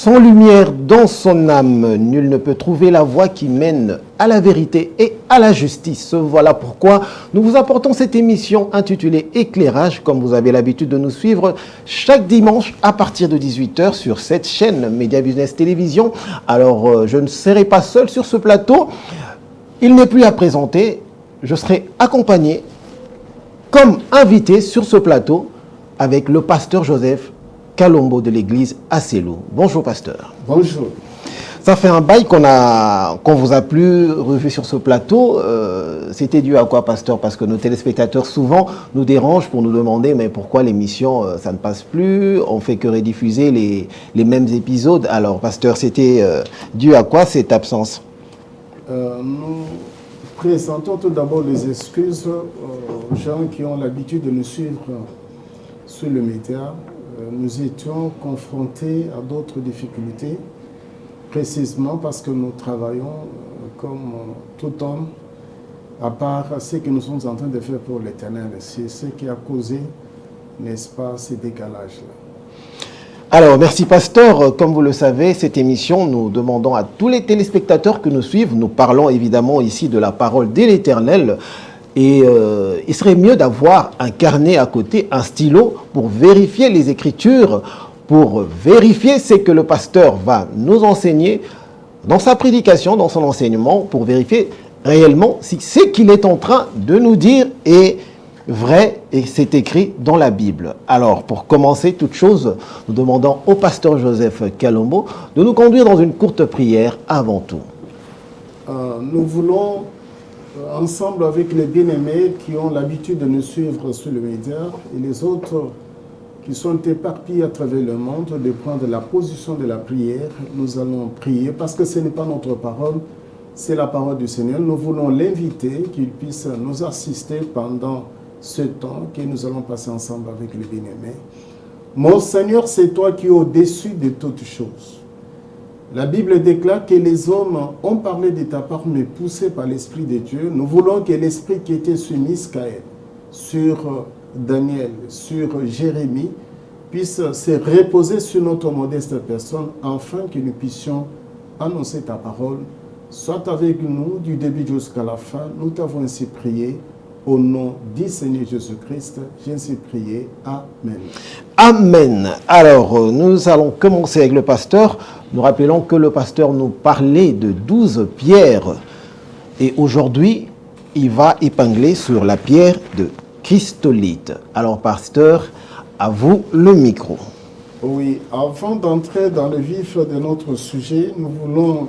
Sans lumière dans son âme, nul ne peut trouver la voie qui mène à la vérité et à la justice. Voilà pourquoi nous vous apportons cette émission intitulée Éclairage, comme vous avez l'habitude de nous suivre chaque dimanche à partir de 18h sur cette chaîne Média Business Télévision. Alors, je ne serai pas seul sur ce plateau. Il n'est plus à présenter. Je serai accompagné comme invité sur ce plateau avec le pasteur Joseph Kalombo de l'église Asselou. Bonjour pasteur. Bonjour. Ça fait un bail qu'on vous a plus revu sur ce plateau. C'était dû à quoi pasteur? Parce que nos téléspectateurs souvent nous dérangent pour nous demander mais pourquoi l'émission ça ne passe plus? On fait que rediffuser les mêmes épisodes. Alors pasteur, c'était dû à quoi cette absence? Nous présentons tout d'abord les excuses aux gens qui ont l'habitude de nous suivre sur le média. Nous étions confrontés à d'autres difficultés, précisément parce que nous travaillons comme tout homme, à part ce que nous sommes en train de faire pour l'Éternel. C'est ce qui a causé, n'est-ce pas, ces décalages-là. Alors, merci pasteur. Comme vous le savez, cette émission, nous demandons à tous les téléspectateurs que nous suivent, nous parlons évidemment ici de la parole de l'Éternel. Et il serait mieux d'avoir un carnet à côté, un stylo, pour vérifier les Écritures, pour vérifier ce que le pasteur va nous enseigner dans sa prédication, dans son enseignement, pour vérifier réellement si ce qu'il est en train de nous dire est vrai et c'est écrit dans la Bible. Alors, pour commencer toute chose, nous demandons au pasteur Joseph Kalombo de nous conduire dans une courte prière avant tout. Nous voulons ensemble avec les bien-aimés qui ont l'habitude de nous suivre sur le média et les autres qui sont éparpillés à travers le monde, de prendre la position de la prière. Nous allons prier parce que ce n'est pas notre parole, c'est la parole du Seigneur. Nous voulons l'inviter, qu'il puisse nous assister pendant ce temps que nous allons passer ensemble avec les bien-aimés. Mon Seigneur, c'est toi qui es au-dessus de toutes choses. La Bible déclare que les hommes ont parlé de ta part, mais poussés par l'Esprit de Dieu. Nous voulons que l'Esprit qui était sur Michaël, sur Daniel, sur Jérémie, puisse se reposer sur notre modeste personne, afin que nous puissions annoncer ta parole. Sois avec nous du début jusqu'à la fin. Nous t'avons ainsi prié. Au nom du Seigneur Jésus-Christ, j'ai ainsi prié. Amen. Amen. Alors, nous allons commencer avec le pasteur. Nous rappelons que le pasteur nous parlait de 12 pierres. Et aujourd'hui, il va épingler sur la pierre de chryssolite. Alors, pasteur, à vous le micro. Oui, avant d'entrer dans le vif de notre sujet, nous voulons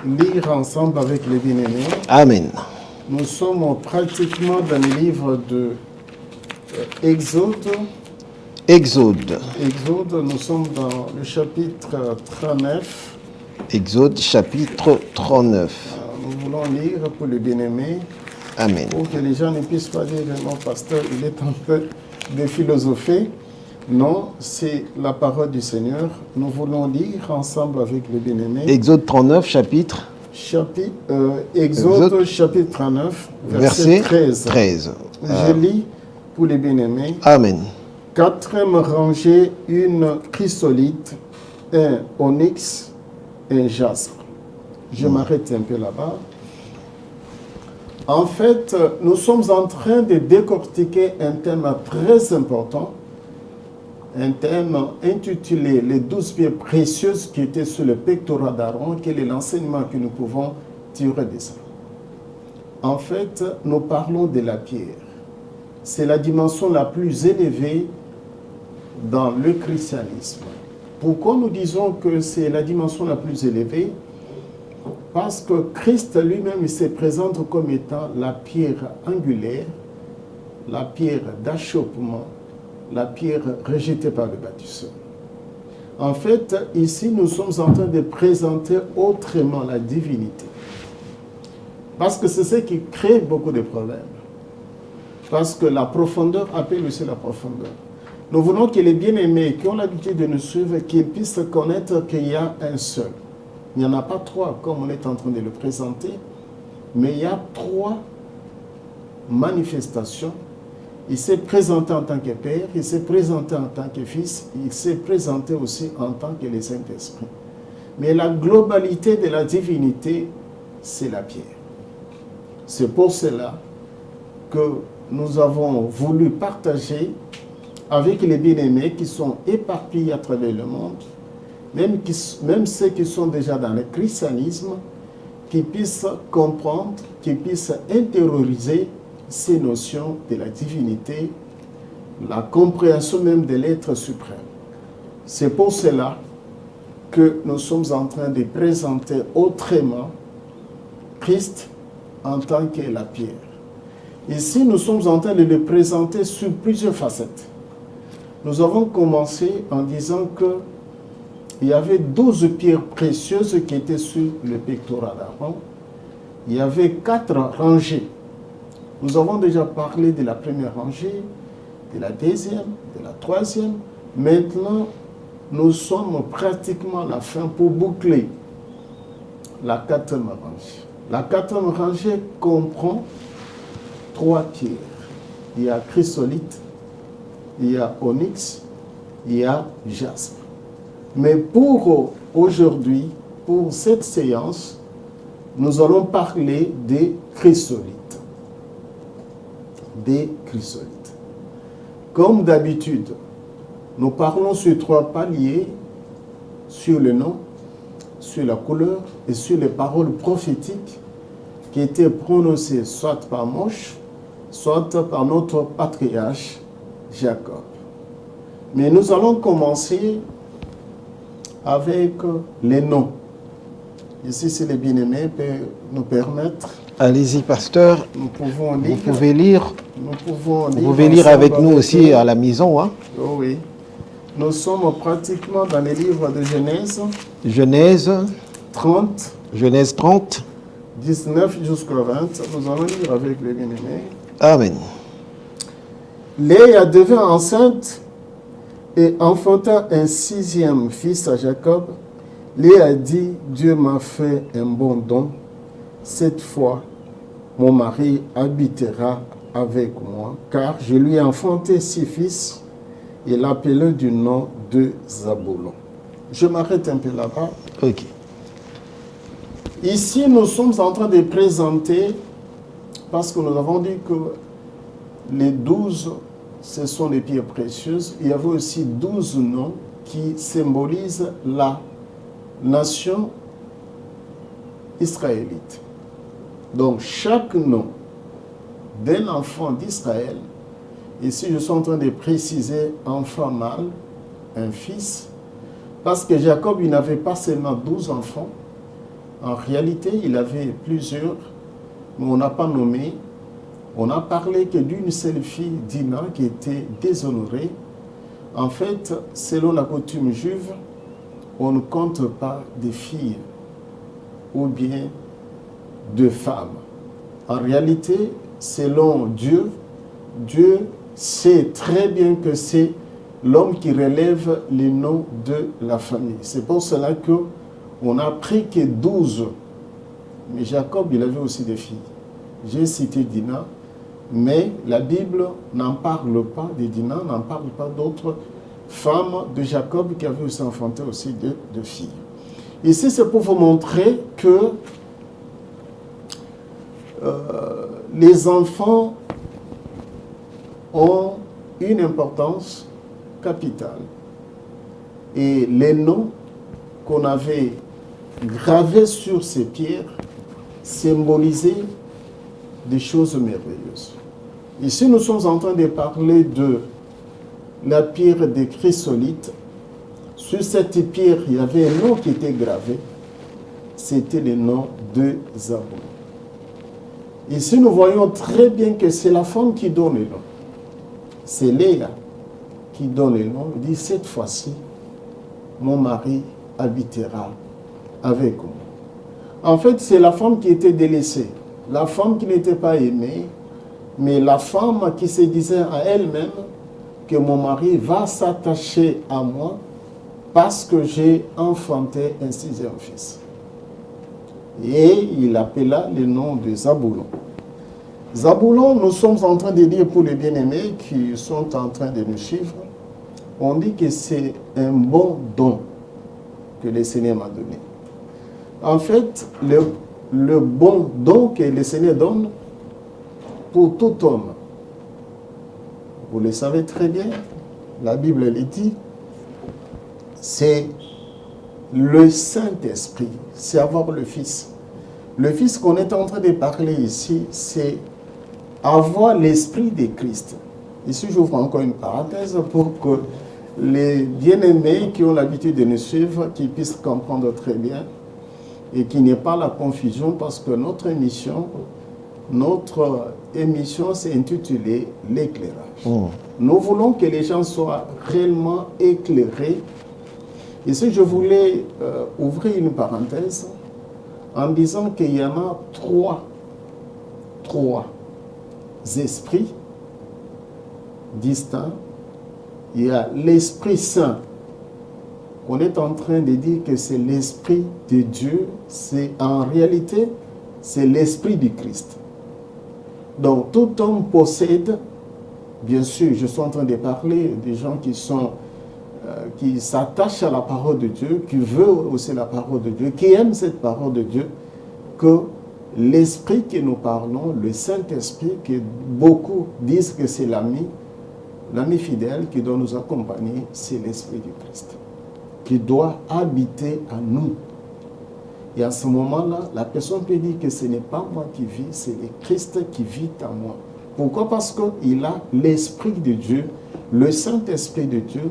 lire ensemble avec les bien-aimés. Amen. Nous sommes pratiquement dans le livre de Exode. Exode, nous sommes dans le chapitre 39. Exode chapitre 39. Nous voulons lire pour les bien-aimés. Amen. Pour que les gens ne puissent pas dire non, pasteur, il est en train de philosopher. Non, c'est la parole du Seigneur. Nous voulons lire ensemble avec les bien-aimés. Exode 39, Exode chapitre 39, verset 13. Je lis pour les bien-aimés. Amen. 4e rangée, une chrysolite, un onyx, un jaspe. Je m'arrête un peu là-bas. En fait, nous sommes en train de décortiquer un thème très important, un thème intitulé « Les 12 pierres précieuses qui étaient sur le pectorat d'Aaron », quel est l'enseignement que nous pouvons tirer de ça. En fait, nous parlons de la pierre. C'est la dimension la plus élevée dans le christianisme. Pourquoi nous disons que c'est la dimension la plus élevée? Parce que Christ lui-même il se présente comme étant la pierre angulaire, la pierre d'achoppement, la pierre rejetée par le bâtisseur. En fait, ici, nous sommes en train de présenter autrement la divinité. Parce que c'est ce qui crée beaucoup de problèmes. Parce que la profondeur appelle aussi la profondeur. Nous voulons que les bien-aimés qui ont l'habitude de nous suivre, qu'ils puissent connaître qu'il y a un seul. Il n'y en a pas trois, comme on est en train de le présenter, mais il y a trois manifestations Il s'est présenté en tant que Père, il s'est présenté en tant que Fils, il s'est présenté aussi en tant que le Saint-Esprit. Mais la globalité de la divinité, c'est la pierre. C'est pour cela que nous avons voulu partager avec les bien-aimés qui sont éparpillés à travers le monde, même ceux qui sont déjà dans le christianisme, qui puissent comprendre, qui puissent intérioriser ces notions de la divinité, la compréhension même de l'être suprême. C'est pour cela que nous sommes en train de présenter autrement Christ en tant que la pierre. Ici, nous sommes en train de le présenter sur plusieurs facettes. Nous avons commencé en disant que il y avait 12 pierres précieuses qui étaient sur le pectoral d'Aaron. Il y avait 4 rangées. Nous avons déjà parlé de la première rangée, de la deuxième, de la troisième. Maintenant, nous sommes pratiquement à la fin pour boucler la 4e rangée. La 4e rangée comprend 3 pierres. Il y a chrysolite, il y a onyx, il y a jaspe. Mais pour aujourd'hui, pour cette séance, nous allons parler des chrysolites. Des chrysolites. Comme d'habitude, nous parlons sur 3 paliers, sur le nom, sur la couleur et sur les paroles prophétiques qui étaient prononcées soit par Moïse, soit par notre patriarche Jacob. Mais nous allons commencer avec les noms. Ici, si les bien-aimés peuvent nous permettre. Allez-y, pasteur. Nous pouvons lire. Vous pouvez lire. Vous pouvez lire avec nous aussi à la maison. Hein? Oh oui. Nous sommes pratiquement dans les livres de Genèse. Genèse 30. Genèse 30. 19 jusqu'au 20. Nous allons lire avec les bien-aimés. Amen. Léa devint enceinte et enfanta un 6e fils à Jacob. Léa dit, Dieu m'a fait un bon don. Cette fois, mon mari habitera avec moi, car je lui ai enfanté 6 fils et l'appelait du nom de Zabulon. Je m'arrête un peu là-bas. Ok. Ici, nous sommes en train de présenter, parce que nous avons dit que les 12, ce sont les pierres précieuses. Il y avait aussi 12 noms qui symbolisent la nation israélite. Donc, chaque nom d'un enfant d'Israël, ici je suis en train de préciser enfant mâle, un fils, parce que Jacob, il n'avait pas seulement 12 enfants, en réalité, il avait plusieurs, mais on n'a pas nommé. On a parlé que d'une seule fille, Dina, qui était déshonorée. En fait, selon la coutume juive, on ne compte pas des filles ou bien de femmes. En réalité, selon Dieu, Dieu sait très bien que c'est l'homme qui relève les noms de la famille. C'est pour cela qu'on n'a pris que 12. Mais Jacob, il avait aussi des filles. J'ai cité Dina, mais la Bible n'en parle pas de Dina, n'en parle pas d'autres femmes de Jacob qui avaient aussi enfanté aussi de filles. Ici, c'est pour vous montrer que les enfants ont une importance capitale. Et les noms qu'on avait gravés sur ces pierres symbolisaient des choses merveilleuses. Ici, nous sommes en train de parler de la pierre des chrysolites. Sur cette pierre, il y avait un nom qui était gravé. C'était le nom de Zabulon. Ici, nous voyons très bien que c'est la femme qui donne le nom. C'est Léa qui donne le nom. Il dit, cette fois-ci, mon mari habitera avec moi. En fait, c'est la femme qui était délaissée. La femme qui n'était pas aimée, mais la femme qui se disait à elle-même que mon mari va s'attacher à moi parce que j'ai enfanté un 6e fils. Et il appela le nom de Zabulon. Zaboulon, nous sommes en train de dire pour les bien-aimés qui sont en train de nous suivre, on dit que c'est un bon don que le Seigneur m'a donné. En fait, le bon don que le Seigneur donne pour tout homme, vous le savez très bien, la Bible le dit, c'est le Saint-Esprit, c'est avoir le Fils. Le Fils qu'on est en train de parler ici, c'est avoir l'Esprit de Christ. Ici, j'ouvre encore une parenthèse pour que les bien-aimés qui ont l'habitude de nous suivre, qu'ils puissent comprendre très bien et qu'il n'y ait pas la confusion parce que notre émission s'est intitulée l'éclairage. Nous voulons que les gens soient réellement éclairés. Ici, je voulais ouvrir une parenthèse en disant qu'il y en a trois esprits distincts. Il y a l'Esprit Saint. On est en train de dire que c'est l'Esprit de Dieu. En réalité, c'est l'Esprit du Christ. Donc, tout homme possède, bien sûr, je suis en train de parler des gens qui s'attachent à la parole de Dieu, qui veulent aussi la parole de Dieu, qui aiment cette parole de Dieu, que l'Esprit que nous parlons, le Saint-Esprit, que beaucoup disent que c'est l'ami fidèle qui doit nous accompagner, c'est l'Esprit du Christ, qui doit habiter à nous. Et à ce moment-là, la personne peut dire que ce n'est pas moi qui vis, c'est le Christ qui vit en moi. Pourquoi? Parce qu'il a l'Esprit de Dieu, le Saint-Esprit de Dieu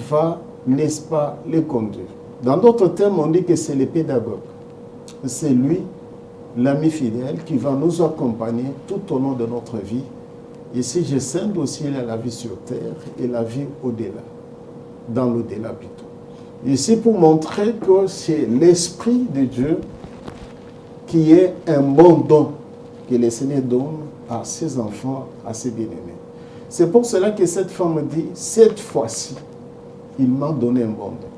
va, n'est-ce pas, le conduire. Dans d'autres termes, on dit que c'est le pédagogue. C'est lui, l'ami fidèle, qui va nous accompagner tout au long de notre vie. Ici, je scinde aussi la vie sur terre et la vie au-delà, dans l'au-delà plutôt. Ici, pour montrer que c'est l'Esprit de Dieu qui est un bon don que le Seigneur donne à ses enfants, à ses bien-aimés. C'est pour cela que cette femme dit, cette fois-ci, il m'a donné un bon don.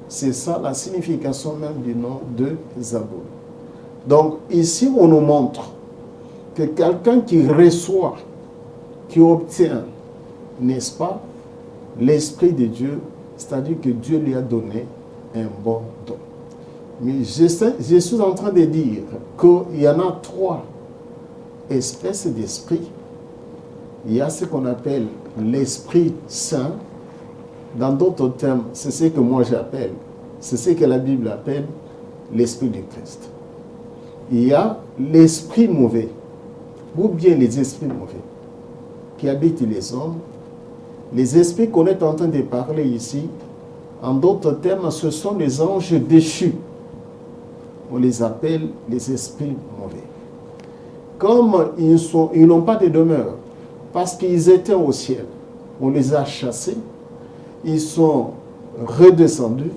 C'est ça la signification même du nom de Zaboul. Donc ici, on nous montre que quelqu'un qui reçoit, qui obtient, n'est-ce pas, l'Esprit de Dieu, c'est-à-dire que Dieu lui a donné un bon don. Mais je suis en train de dire qu'il y en a trois espèces d'esprit. Il y a ce qu'on appelle l'Esprit Saint. Dans d'autres termes, c'est ce que moi j'appelle, c'est ce que la Bible appelle l'Esprit du Christ. Il y a l'Esprit mauvais, ou bien les esprits mauvais, qui habitent les hommes. Les esprits qu'on est en train de parler ici, en d'autres termes, ce sont les anges déchus. On les appelle les esprits mauvais. Comme ils n'ont pas de demeure, parce qu'ils étaient au ciel, on les a chassés, ils sont redescendus,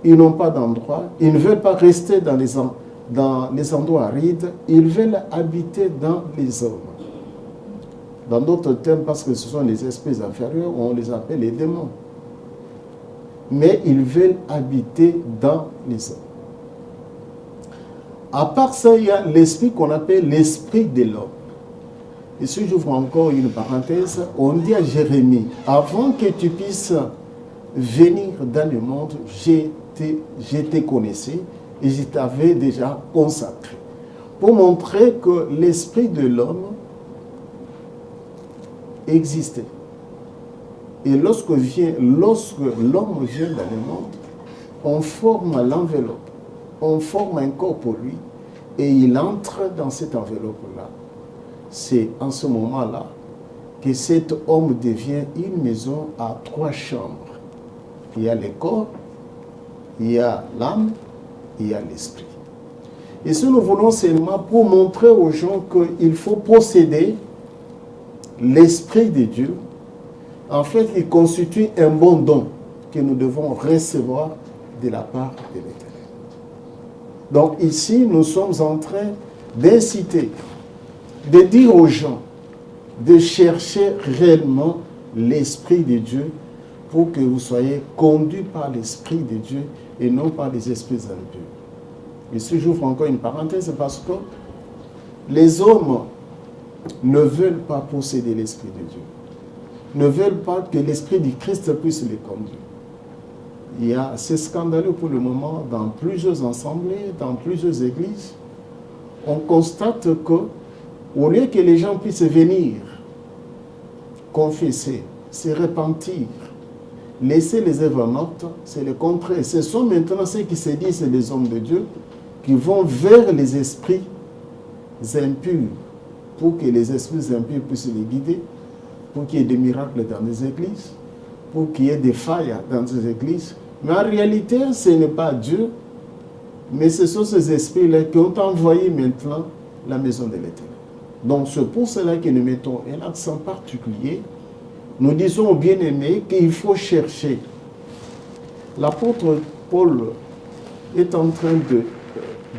ils n'ont pas d'endroit, ils ne veulent pas rester dans les endroits arides, ils veulent habiter dans les hommes. Dans d'autres termes, parce que ce sont les esprits inférieurs, on les appelle les démons. Mais ils veulent habiter dans les hommes. À part ça, il y a l'esprit qu'on appelle l'esprit de l'homme. Ici, j'ouvre encore une parenthèse. On dit à Jérémie, avant que tu puisses venir dans le monde, je te connaissais et je t'avais déjà consacré. Pour montrer que l'esprit de l'homme existait. Et lorsque l'homme vient dans le monde, on forme l'enveloppe, on forme un corps pour lui et il entre dans cette enveloppe-là. C'est en ce moment-là que cet homme devient une maison à 3 chambres. Il y a le corps, il y a l'âme, il y a l'esprit. Et ce nous voulons seulement pour montrer aux gens qu'il faut posséder l'Esprit de Dieu. En fait, il constitue un bon don que nous devons recevoir de la part de l'Éternel. Donc ici, nous sommes en train d'inciter, de dire aux gens de chercher réellement l'Esprit de Dieu pour que vous soyez conduits par l'Esprit de Dieu et non par les esprits impieux. Ici, j'ouvre encore une parenthèse parce que les hommes ne veulent pas posséder l'Esprit de Dieu, ne veulent pas que l'Esprit du Christ puisse les conduire. C'est scandaleux pour le moment dans plusieurs assemblées, dans plusieurs églises. On constate que, au lieu que les gens puissent venir confesser, se repentir, laisser les œuvres mortes, c'est le contraire. Ce sont maintenant ceux qui se disent les hommes de Dieu qui vont vers les esprits impurs pour que les esprits impurs puissent les guider, pour qu'il y ait des miracles dans les églises, pour qu'il y ait des failles dans les églises. Mais en réalité, ce n'est pas Dieu, mais ce sont ces esprits-là qui ont envoyé maintenant la maison de l'Éternel. Donc c'est pour cela que nous mettons un accent particulier. Nous disons aux bien-aimés qu'il faut chercher. L'apôtre Paul est en train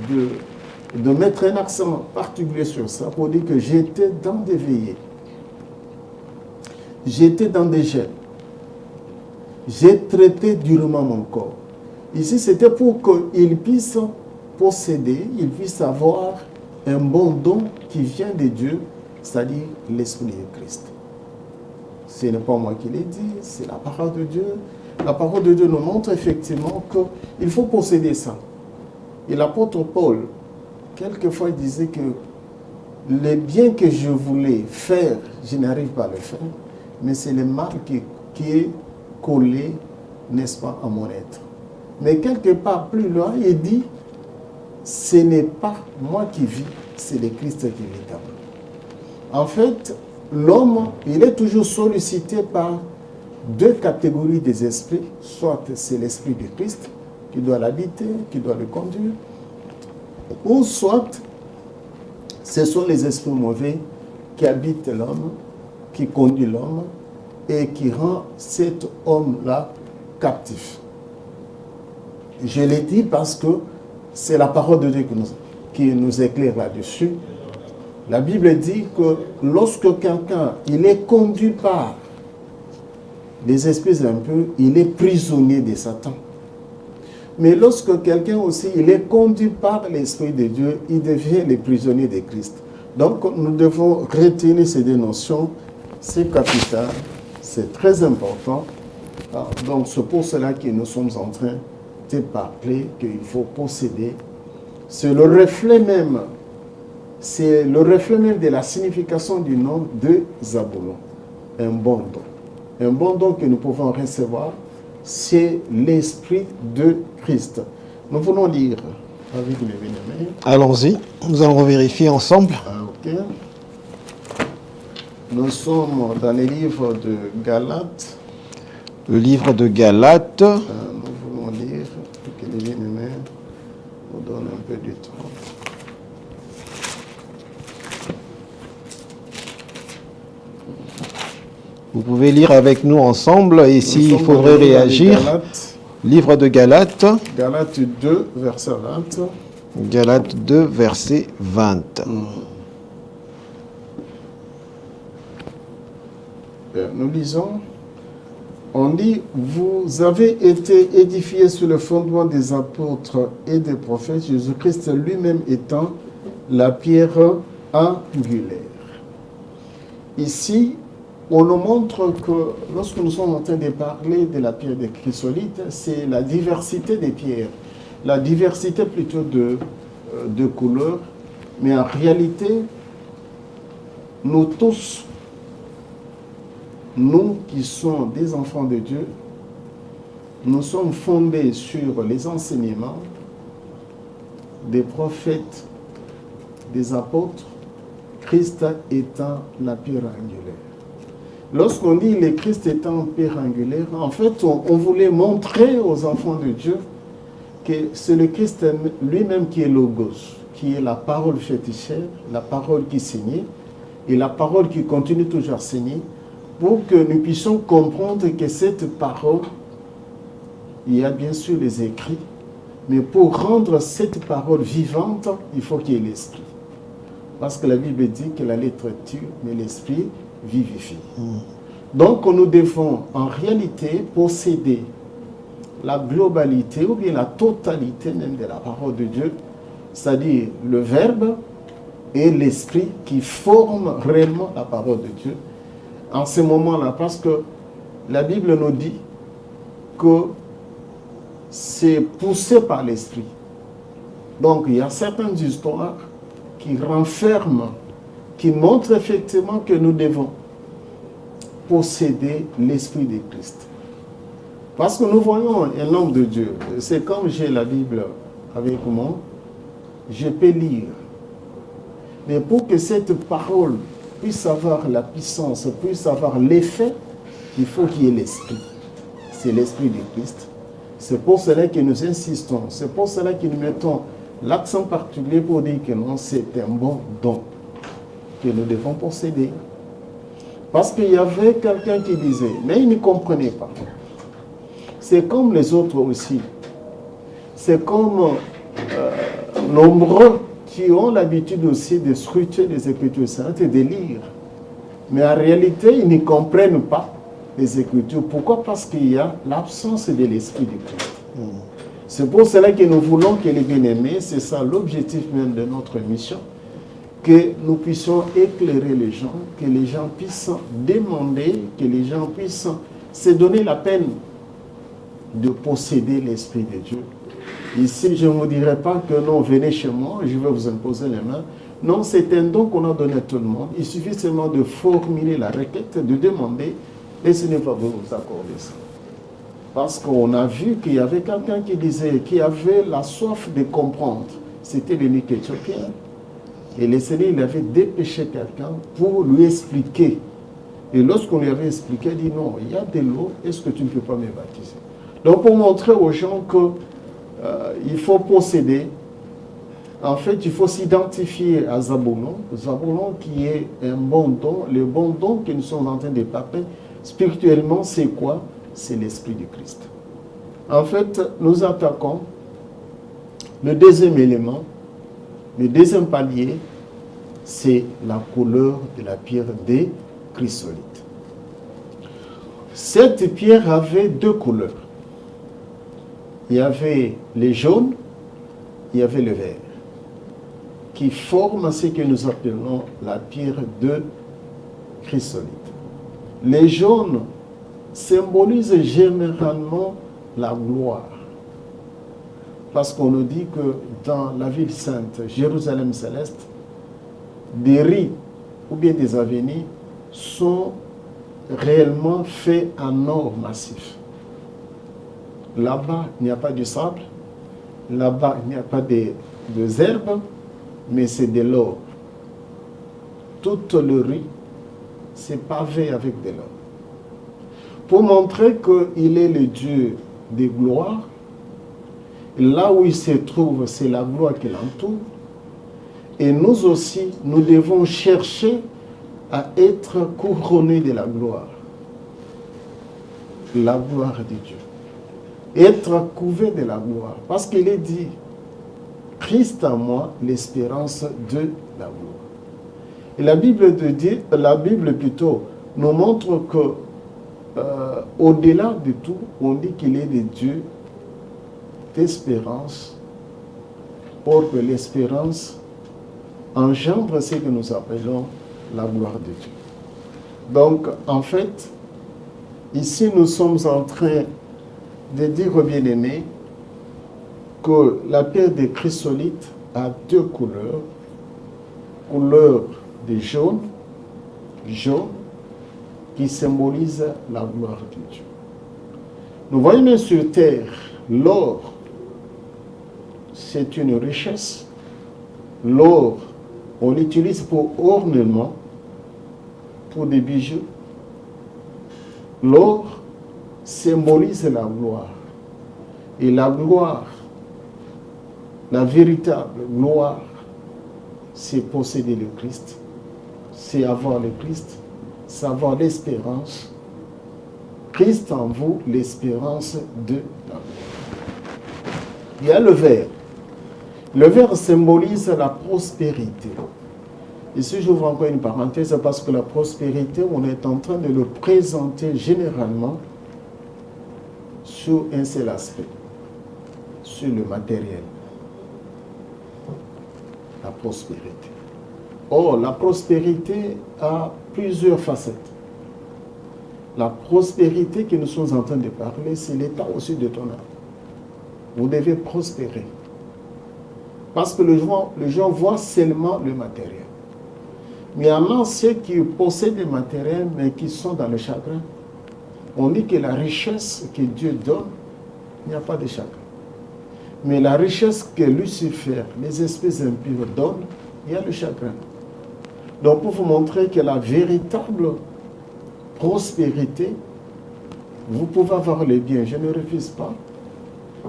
de mettre un accent particulier sur ça pour dire que j'étais dans des veillées. J'étais dans des jeûnes. J'ai traité durement mon corps. Ici, c'était pour qu'il puisse posséder, il puisse avoir un bon don qui vient de Dieu, c'est-à-dire l'Esprit de Christ. Ce n'est pas moi qui l'ai dit, c'est la parole de Dieu. La parole de Dieu nous montre effectivement qu'il faut posséder ça. Et l'apôtre Paul, quelquefois, il disait que le bien que je voulais faire, je n'arrive pas à le faire, mais c'est le mal qui est collé, n'est-ce pas, à mon être. Mais quelque part plus loin, il dit, ce n'est pas moi qui vis, c'est le Christ qui vit en moi. En fait, l'homme, il est toujours sollicité par deux catégories des esprits. Soit c'est l'esprit du Christ qui doit l'habiter, qui doit le conduire, ou soit ce sont les esprits mauvais qui habitent l'homme, qui conduisent l'homme et qui rend cet homme-là captif. Je l'ai dit parce que c'est la parole de Dieu qui nous éclaire là-dessus. La Bible dit que lorsque quelqu'un il est conduit par les esprits impurs, il est prisonnier de Satan. Mais lorsque quelqu'un aussi il est conduit par l'Esprit de Dieu, il devient le prisonnier de Christ. Donc nous devons retenir ces deux notions, c'est capital, c'est très important. Donc c'est pour cela que nous sommes en train de parler qu'il faut posséder. C'est le reflet même de la signification du nom de Zabulon. Un bon don. Un bon don que nous pouvons recevoir, c'est l'Esprit de Christ. Nous voulons lire avec les bien-aimés. Allons-y, nous allons vérifier ensemble. Ok. Nous sommes dans les livres de Galates. Le livre de Galates. Nous voulons lire pour que les bien-aimés nous donnent un peu de temps. Vous pouvez lire avec nous ensemble et s'il faudrait réagir. Livre de Galates. Galates 2, verset 20. Galates 2, verset 20. Nous lisons. On dit, vous avez été édifiés sur le fondement des apôtres et des prophètes, Jésus-Christ lui-même étant la pierre angulaire. Ici, on nous montre que lorsque nous sommes en train de parler de la pierre de chrysolite, c'est la diversité des pierres, la diversité plutôt de couleurs, mais en réalité, nous tous, nous qui sommes des enfants de Dieu, nous sommes fondés sur les enseignements des prophètes, des apôtres, Christ étant la pierre angulaire. Lorsqu'on dit le Christ étant pierre angulaire, en fait, on voulait montrer aux enfants de Dieu que c'est le Christ lui-même qui est Logos, qui est la parole faite chair, la parole qui saignait, et la parole qui continue toujours à saigner, pour que nous puissions comprendre que cette parole, il y a bien sûr les écrits, mais pour rendre cette parole vivante, il faut qu'il y ait l'esprit. Parce que la Bible dit que la lettre tue, mais l'esprit vivifie. Donc nous devons en réalité posséder la globalité ou bien la totalité même de la parole de Dieu, c'est-à-dire le Verbe et l'esprit qui forment réellement la parole de Dieu en ce moment-là, parce que la Bible nous dit que c'est poussé par l'esprit. Donc il y a certaines histoires qui renferment, qui montrent effectivement que nous devons posséder l'esprit de Christ. Parce que nous voyons un homme de Dieu. C'est comme j'ai la Bible avec moi, je peux lire. Mais pour que cette parole puisse avoir la puissance, puisse avoir l'effet, il faut qu'il y ait l'esprit. C'est l'esprit de Christ. C'est pour cela que nous insistons. C'est pour cela que nous mettons l'accent particulier pour dire que non, c'est un bon don que nous devons posséder. Parce qu'il y avait quelqu'un qui disait, mais il ne comprenait pas. C'est comme les autres aussi. C'est comme nombreux qui ont l'habitude aussi de scruter les Écritures saintes et de lire. Mais en réalité, ils ne comprennent pas les Écritures. Pourquoi? Parce qu'il y a l'absence de l'Esprit de Christ. C'est pour cela que nous voulons que les bien-aimés, c'est ça l'objectif même de notre mission, que nous puissions éclairer les gens, que les gens puissent demander, que les gens puissent se donner la peine de posséder l'Esprit de Dieu. Ici, je ne vous dirai pas que non, venez chez moi, je vais vous imposer les mains. Non, c'est un don qu'on a donné à tout le monde. Il suffit seulement de formuler la requête, de demander, et ce n'est pas vous accorder ça. Parce qu'on a vu qu'il y avait quelqu'un qui disait, qui avait la soif de comprendre. C'était l'unique Éthiopien. Et le Seigneur, il avait dépêché quelqu'un pour lui expliquer. Et lorsqu'on lui avait expliqué, il dit non, il y a de l'eau, est-ce que tu ne peux pas me baptiser? Donc pour montrer aux gens qu'il faut posséder, en fait, il faut s'identifier à Zabulon. Zabulon qui est un bon don, le bon don que nous sommes en train de parler. Spirituellement, c'est quoi? C'est l'Esprit de Christ. En fait, nous attaquons le deuxième élément, le deuxième palier, c'est la couleur de la pierre des chrysolites. Cette pierre avait deux couleurs. Il y avait le jaune, il y avait le vert, qui forment ce que nous appelons la pierre de chrysolite. Les jaunes symbolisent généralement la gloire. Parce qu'on nous dit que dans la ville sainte, Jérusalem céleste, des riz ou bien des avenues sont réellement faits en or massif. Là-bas, il n'y a pas de sable, là-bas, il n'y a pas de herbes, mais c'est de l'or. Tout le riz, c'est pavé avec de l'or. Pour montrer qu'il est le Dieu de gloire, là où il se trouve, c'est la gloire qui l'entoure. Et nous aussi, nous devons chercher à être couronnés de la gloire. La gloire de Dieu. Être couverts de la gloire. Parce qu'il est dit, Christ en moi, l'espérance de la gloire. Et la Bible plutôt nous montre que au-delà de tout, on dit qu'il est le Dieu d'espérance, pour que l'espérance engendre ce que nous appelons la gloire de Dieu. Donc, en fait, ici, nous sommes en train de dire aux bien-aimés que la pierre de chrysolite a deux couleurs. Couleur de jaune, qui symbolise la gloire de Dieu. Nous voyons même sur terre, l'or, c'est une richesse. L'or, on l'utilise pour ornement, pour des bijoux. L'or symbolise la gloire. Et la gloire, la véritable gloire, c'est posséder le Christ. C'est avoir le Christ. C'est avoir l'espérance. Christ en vous, l'espérance de la gloire. Il y a le vert. Le vert symbolise la prospérité. Ici, j'ouvre encore une parenthèse parce que la prospérité, on est en train de le présenter généralement sur un seul aspect, sur le matériel. La prospérité. Or, la prospérité a plusieurs facettes. La prospérité que nous sommes en train de parler, c'est l'état aussi de ton âme. Vous devez prospérer. Parce que les gens voient seulement le matériel. Mais il y en a ceux qui possèdent le matériel, mais qui sont dans le chagrin. On dit que la richesse que Dieu donne, il n'y a pas de chagrin. Mais la richesse que Lucifer, les esprits impurs donnent, il y a le chagrin. Donc pour vous montrer que la véritable prospérité, vous pouvez avoir les biens, je ne refuse pas,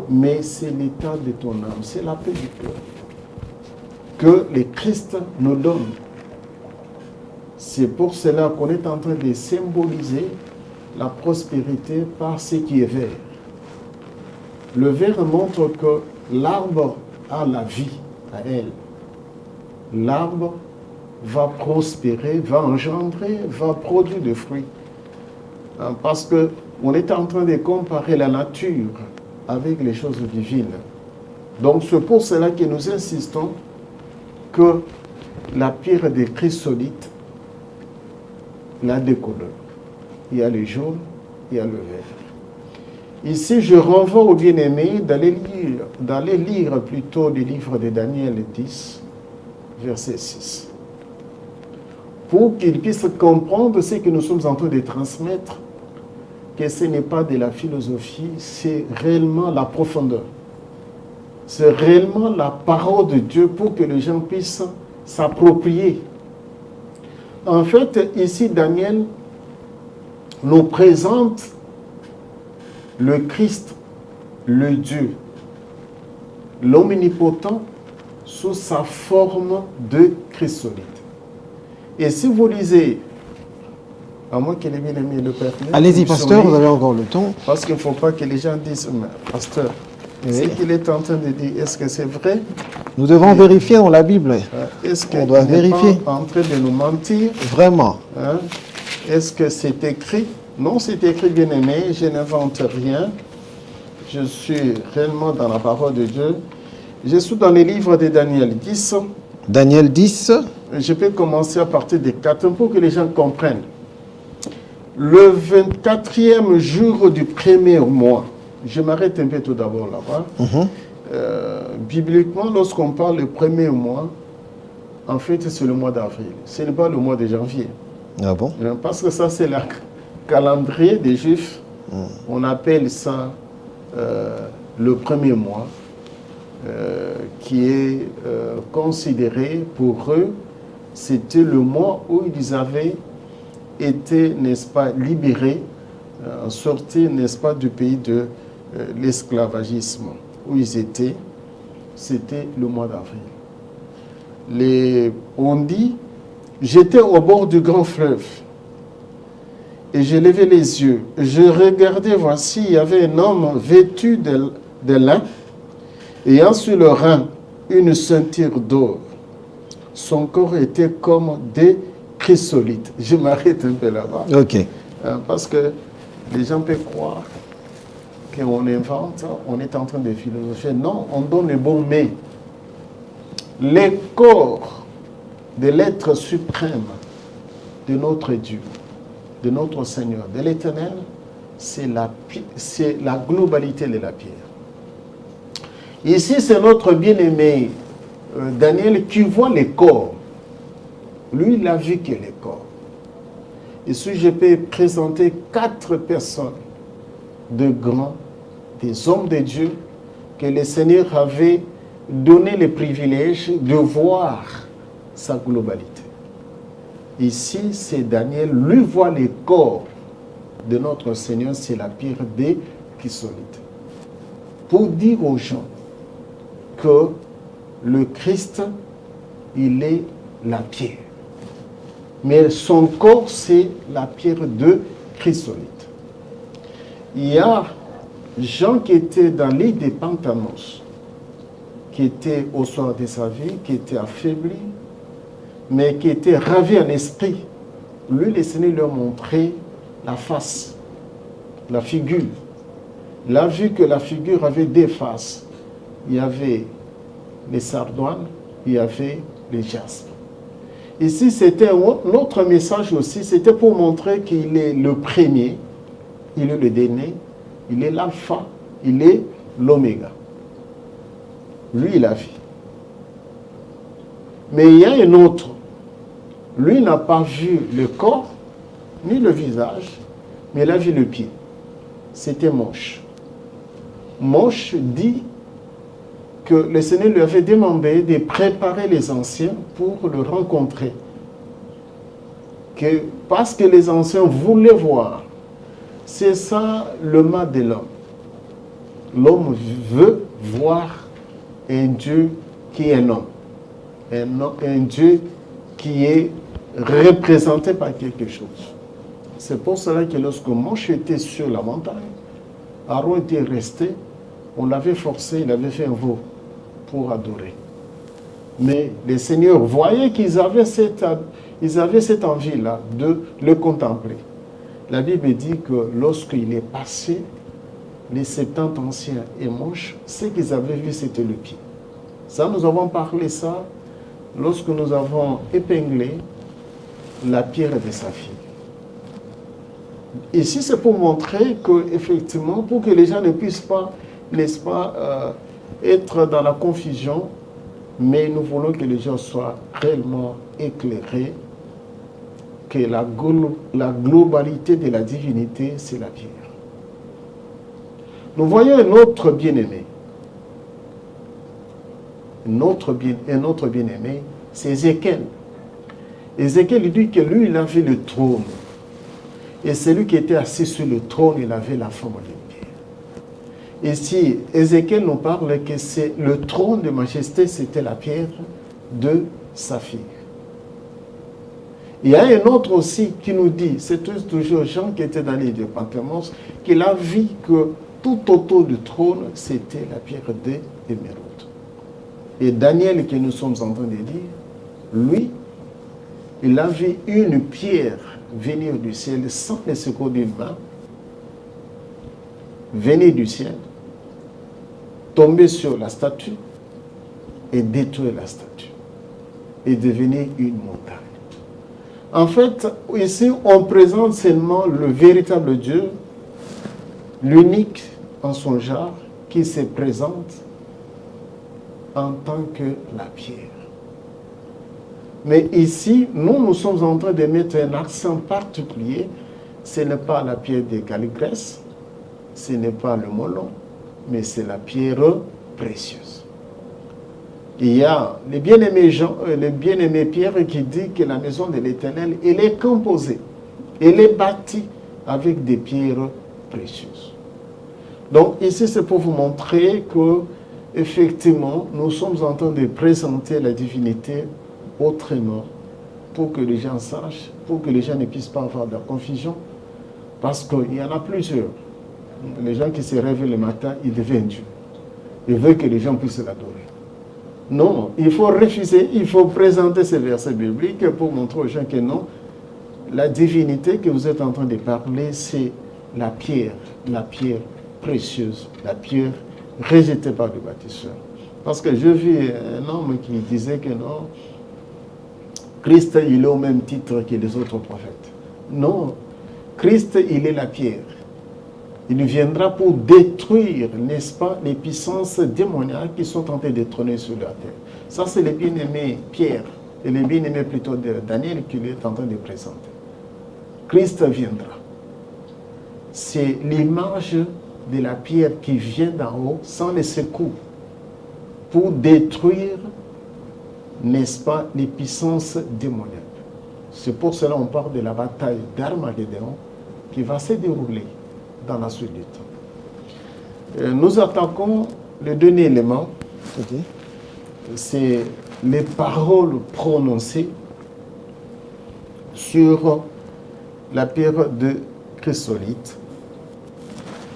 mais c'est l'état de ton âme, c'est la paix du cœur que le Christ nous donne. C'est pour cela qu'on est en train de symboliser la prospérité par ce qui est vert. Le vert montre que l'arbre a la vie à elle. L'arbre va prospérer, va engendrer, va produire des fruits. Parce qu'on est en train de comparer la nature avec les choses divines. Donc c'est pour cela que nous insistons que la pierre des chrysolites, il y a deux couleurs. Il y a le jaune, il y a le vert. Ici, je renvoie aux bien-aimés d'aller lire plutôt le livre de Daniel 10, verset 6. Pour qu'ils puissent comprendre ce que nous sommes en train de transmettre, que ce n'est pas de la philosophie, c'est réellement la profondeur. C'est réellement la parole de Dieu pour que les gens puissent s'approprier. En fait, ici, Daniel nous présente le Christ, le Dieu, l'omnipotent, sous sa forme de chrysolite. Et si vous lisez, à moins que les bien-aimés le permettent. Allez-y, pasteur, vous avez encore le temps. Parce qu'il ne faut pas que les gens disent, pasteur, ce qu'il est en train de dire, est-ce que c'est vrai? Nous devons vérifier dans la Bible. Est-ce qu'il On doit vérifier. Pas en train de nous mentir? Vraiment. Hein? Est-ce que c'est écrit? Non, c'est écrit, bien-aimé, je n'invente rien. Je suis réellement dans la parole de Dieu. Je suis dans les livres de Daniel 10. Daniel 10. Je peux commencer à partir des 4 pour que les gens comprennent. Le 24e jour du premier mois, je m'arrête un peu tout d'abord là-bas. Bibliquement, lorsqu'on parle du premier mois, en fait, c'est le mois d'avril. Ce n'est pas le mois de janvier. Ah bon? Parce que ça, c'est le calendrier des Juifs. On appelle ça le premier mois, qui est considéré pour eux, c'était le mois où ils avaient été, n'est-ce pas, libérés, sortis, n'est-ce pas, du pays de l'esclavagisme où ils étaient. C'était le mois d'avril. On dit, j'étais au bord du grand fleuve et j'ai levé les yeux. Je regardais, voici, il y avait un homme vêtu de lin, ayant sur le rein une ceinture d'or. Son corps était comme des chrysolites. Je m'arrête un peu là-bas. Ok. Parce que les gens peuvent croire qu'on invente, on est en train de philosopher. Non, on donne le bon mais. Les corps de l'être suprême de notre Dieu, de notre Seigneur, de l'Éternel, c'est la globalité de la pierre. Ici, c'est notre bien-aimé Daniel qui voit les corps. Lui, il a vu que les corps. Ici, je peux présenter 4 personnes de grands, des hommes de Dieu, que le Seigneur avait donné le privilège de voir sa globalité. Ici, c'est Daniel, lui voit les corps de notre Seigneur, c'est la pierre des chrysolites. Pour dire aux gens que le Christ, il est la pierre. Mais son corps, c'est la pierre de chrysolite. Il y a Jean qui était dans l'île de Pantamos, qui était au soir de sa vie, qui était affaibli, mais qui était ravi en esprit. Lui, le Seigneur lui a montré la face, la figure. Il a vu que la figure avait 2 faces. Il y avait les sardoines, il y avait les jaspes. Ici, c'était un autre message aussi, c'était pour montrer qu'il est le premier, il est le dernier, il est l'alpha, il est l'oméga. Lui, il a vu. Mais il y a un autre. Lui n'a pas vu le corps, ni le visage, mais il a vu le pied. C'était Moche. Moche dit que le Seigneur lui avait demandé de préparer les anciens pour le rencontrer. Parce que les anciens voulaient voir. C'est ça le mal de l'homme. L'homme veut voir un Dieu qui est un homme. Un Dieu qui est représenté par quelque chose. C'est pour cela que lorsque Moche était sur la montagne, Aaron était resté, on l'avait forcé, il avait fait un veau pour adorer. Mais les seigneurs voyaient qu'ils avaient cette envie-là de le contempler. La Bible dit que lorsqu'il est passé, les 70 anciens et Moche, ce qu'ils avaient vu, c'était le pied. Ça, nous avons parlé ça lorsque nous avons épinglé la pierre de saphir. Ici, c'est pour montrer que, effectivement, pour que les gens ne puissent pas, n'est-ce pas, être dans la confusion, mais nous voulons que les gens soient réellement éclairés, que la globalité de la divinité, c'est la pierre. Nous voyons un autre bien-aimé. Un autre bien-aimé, c'est Ézéchiel. Ézéchiel, il dit que lui, il avait le trône. Et celui qui était assis sur le trône, il avait la forme d'une pierre. Ici, Ézéchiel nous parle que c'est le trône de majesté, c'était la pierre de saphir. Il y a un autre aussi qui nous dit, c'est toujours Jean qui était dans l'île de Patmos, qu'il a vu que tout autour du trône, c'était la pierre d'émeraude. Et Daniel, que nous sommes en train de lire, lui, il a vu une pierre venir du ciel sans le secours d'une main, venir du ciel, tomber sur la statue et détruire la statue et devenir une montagne. En fait, ici, on présente seulement le véritable Dieu, l'unique en son genre, qui se présente en tant que la pierre. Mais ici, nous sommes en train de mettre un accent particulier. Ce n'est pas la pierre de Caligrès, ce n'est pas le molon, mais c'est la pierre précieuse. Il y a le bien-aimé Pierre qui dit que la maison de l'Éternel, elle est composée, elle est bâtie avec des pierres précieuses. Donc ici, c'est pour vous montrer que, effectivement, nous sommes en train de présenter la divinité autrement, pour que les gens sachent, pour que les gens ne puissent pas avoir de la confusion, parce qu'il y en a plusieurs. Les gens qui se réveillent le matin, ils deviennent Dieu. Ils veulent que les gens puissent l'adorer. Non, il faut refuser, il faut présenter ces versets bibliques pour montrer aux gens que non, la divinité que vous êtes en train de parler, c'est la pierre précieuse, la pierre rejetée par le bâtisseur. Parce que je vis un homme qui disait que non, Christ, il est au même titre que les autres prophètes. Non, Christ, il est la pierre. Il viendra pour détruire, n'est-ce pas, les puissances démoniaques qui sont en train de trôner sur la terre. Ça, c'est le bien-aimé Pierre, et le bien-aimé plutôt de Daniel qu'il est en train de présenter. Christ viendra. C'est l'image de la pierre qui vient d'en haut, sans les secours, pour détruire, n'est-ce pas, les puissances démoniaques. C'est pour cela qu'on parle de la bataille d'Armageddon qui va se dérouler dans la suite du temps. Nous attaquons le dernier élément, c'est les paroles prononcées sur la pierre de chrysolite.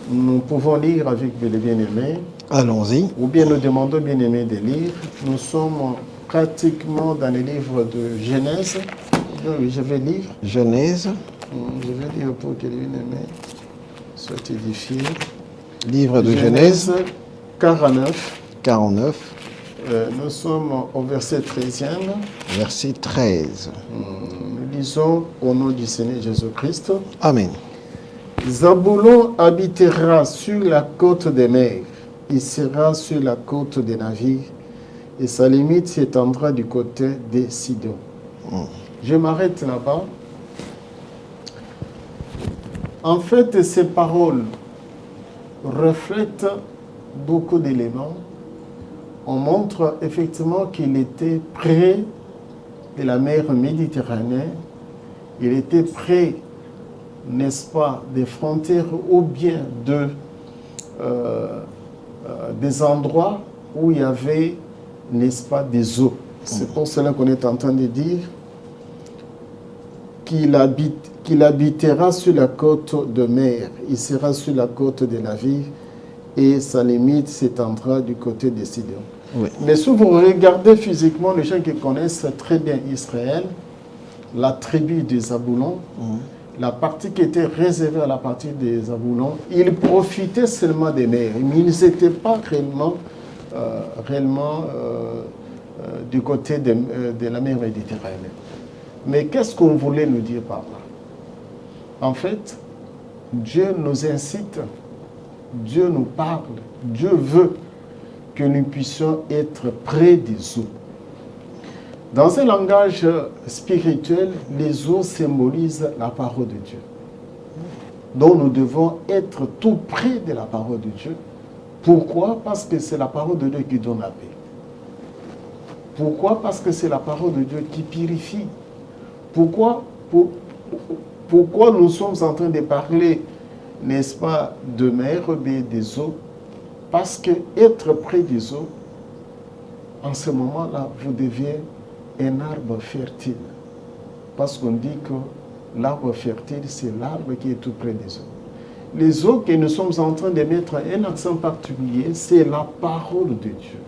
Nous pouvons lire avec les bien-aimés. Allons-y. Ou bien nous demandons bien-aimés de lire. Nous sommes pratiquement dans le livre de Genèse. Je vais lire. Genèse. Je vais lire pour que les bien-aimés soient édifiés. Livre de Genèse. 49. 49. Nous sommes au verset 13e. Verset 13. Nous lisons au nom du Seigneur Jésus-Christ. Amen. Zaboulon habitera sur la côte des mers. Il sera sur la côte des navires. Et sa limite s'étendra du côté des Sidon. Je m'arrête là-bas. En fait, ces paroles reflètent beaucoup d'éléments. On montre effectivement qu'il était près de la mer Méditerranée. Il était près, n'est-ce pas, des frontières ou bien des endroits où il y avait, n'est-ce pas, des eaux. C'est pour cela qu'on est en train de dire qu'il habitera sur la côte de mer. Il sera sur la côte des navires et sa limite s'étendra du côté des Sidon. Oui. Mais si vous regardez physiquement, les gens qui connaissent très bien Israël, la tribu des Zaboulons, la partie qui était réservée à la partie des Zaboulons, ils profitaient seulement des mers, mais ils n'étaient pas réellement du côté de la mer Méditerranée. Mais qu'est-ce qu'on voulait nous dire par là? En fait, Dieu nous incite, Dieu nous parle, Dieu veut que nous puissions être près des eaux. Dans un langage spirituel, les eaux symbolisent la parole de Dieu. Donc nous devons être tout près de la parole de Dieu. Pourquoi? Parce que c'est la parole de Dieu qui donne la paix. Pourquoi? Parce que c'est la parole de Dieu qui purifie. Pourquoi nous sommes en train de parler, n'est-ce pas, de mer, mais des eaux? Parce que être près des eaux, en ce moment-là, vous deviez un arbre fertile. Parce qu'on dit que l'arbre fertile, c'est l'arbre qui est tout près des eaux. Les eaux que nous sommes en train de mettre un accent particulier, c'est la parole de Dieu.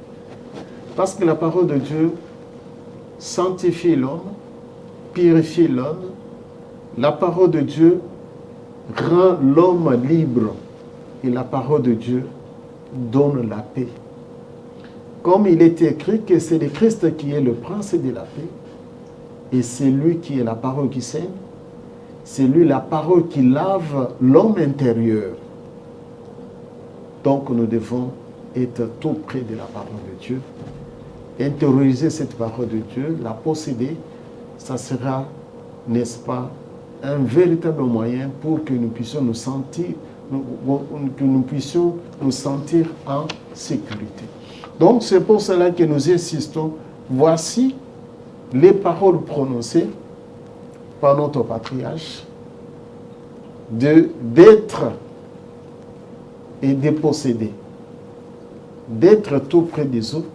Parce que la parole de Dieu sanctifie l'homme, purifie l'homme. La parole de Dieu rend l'homme libre. Et la parole de Dieu donne la paix. Comme il est écrit que c'est le Christ qui est le prince de la paix, et c'est lui qui est la parole qui saigne, c'est lui la parole qui lave l'homme intérieur. Donc nous devons être tout près de la parole de Dieu, intérioriser cette parole de Dieu, la posséder, ça sera, n'est-ce pas, un véritable moyen pour que nous puissions nous sentir, en sécurité. Donc c'est pour cela que nous insistons, voici les paroles prononcées par notre patriarche d'être et de posséder, d'être tout près des eaux,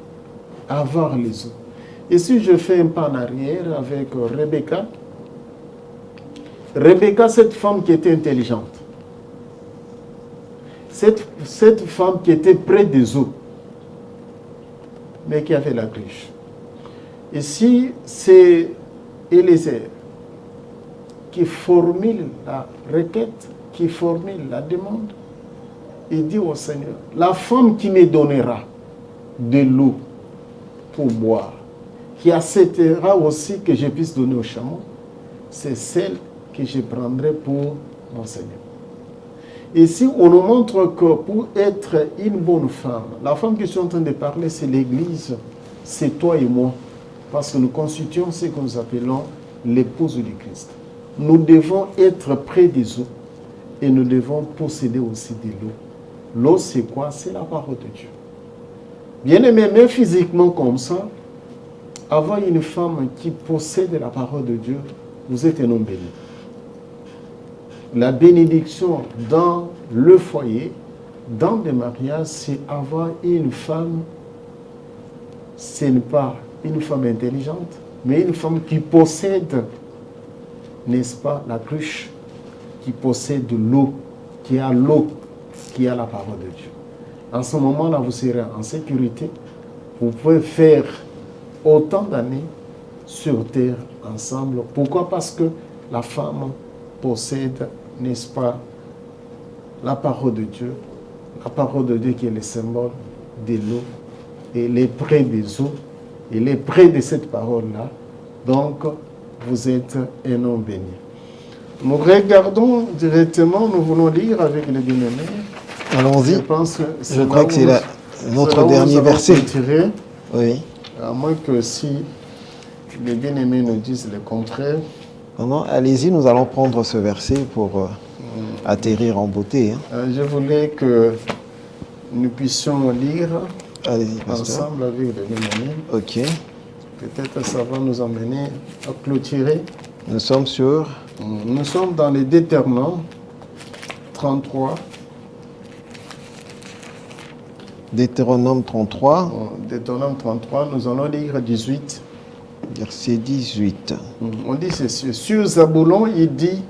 avoir les eaux. Et si je fais un pas en arrière avec Rebecca, cette femme qui était intelligente, cette femme qui était près des eaux, mais qui avait la cruche. Ici, c'est Élisée qui formule la requête, qui formule la demande. Il dit au Seigneur, la femme qui me donnera de l'eau pour boire, qui acceptera aussi que je puisse donner au chameau, c'est celle que je prendrai pour mon Seigneur. Ici, on nous montre que pour être une bonne femme, la femme que je suis en train de parler, c'est l'Église, c'est toi et moi, parce que nous constituons ce que nous appelons l'épouse du Christ. Nous devons être près des eaux et nous devons posséder aussi de l'eau. L'eau, c'est quoi? C'est la parole de Dieu. Bien aimé, même physiquement comme ça, avoir une femme qui possède la parole de Dieu, vous êtes un homme béni. La bénédiction dans le foyer, dans le mariage, c'est avoir une femme, ce n'est pas une femme intelligente, mais une femme qui possède, n'est-ce pas, la cruche, qui possède l'eau, qui a la parole de Dieu. En ce moment-là, vous serez en sécurité. Vous pouvez faire autant d'années sur terre ensemble. Pourquoi? Parce que la femme possède, n'est-ce pas, la parole de Dieu qui est le symbole de l'eau il est près des eaux, il est près de cette parole-là. Donc, vous êtes un homme béni. Nous regardons directement, nous voulons lire avec les bien-aimés. Allons-y. Je crois que c'est notre dernier verset. Oui. À moins que si les bien-aimés nous disent le contraire. Non, allez-y, nous allons prendre ce verset pour atterrir en beauté. Je voulais que nous puissions lire ensemble avec les bien-aimés. Ok. Peut-être ça va nous emmener à clôturer. Nous sommes dans les Deutéronome 33. Deutéronome 33. Deutéronome 33, nous allons lire 18. Verset 18. On dit ceci. Sur Zaboulon, il dit,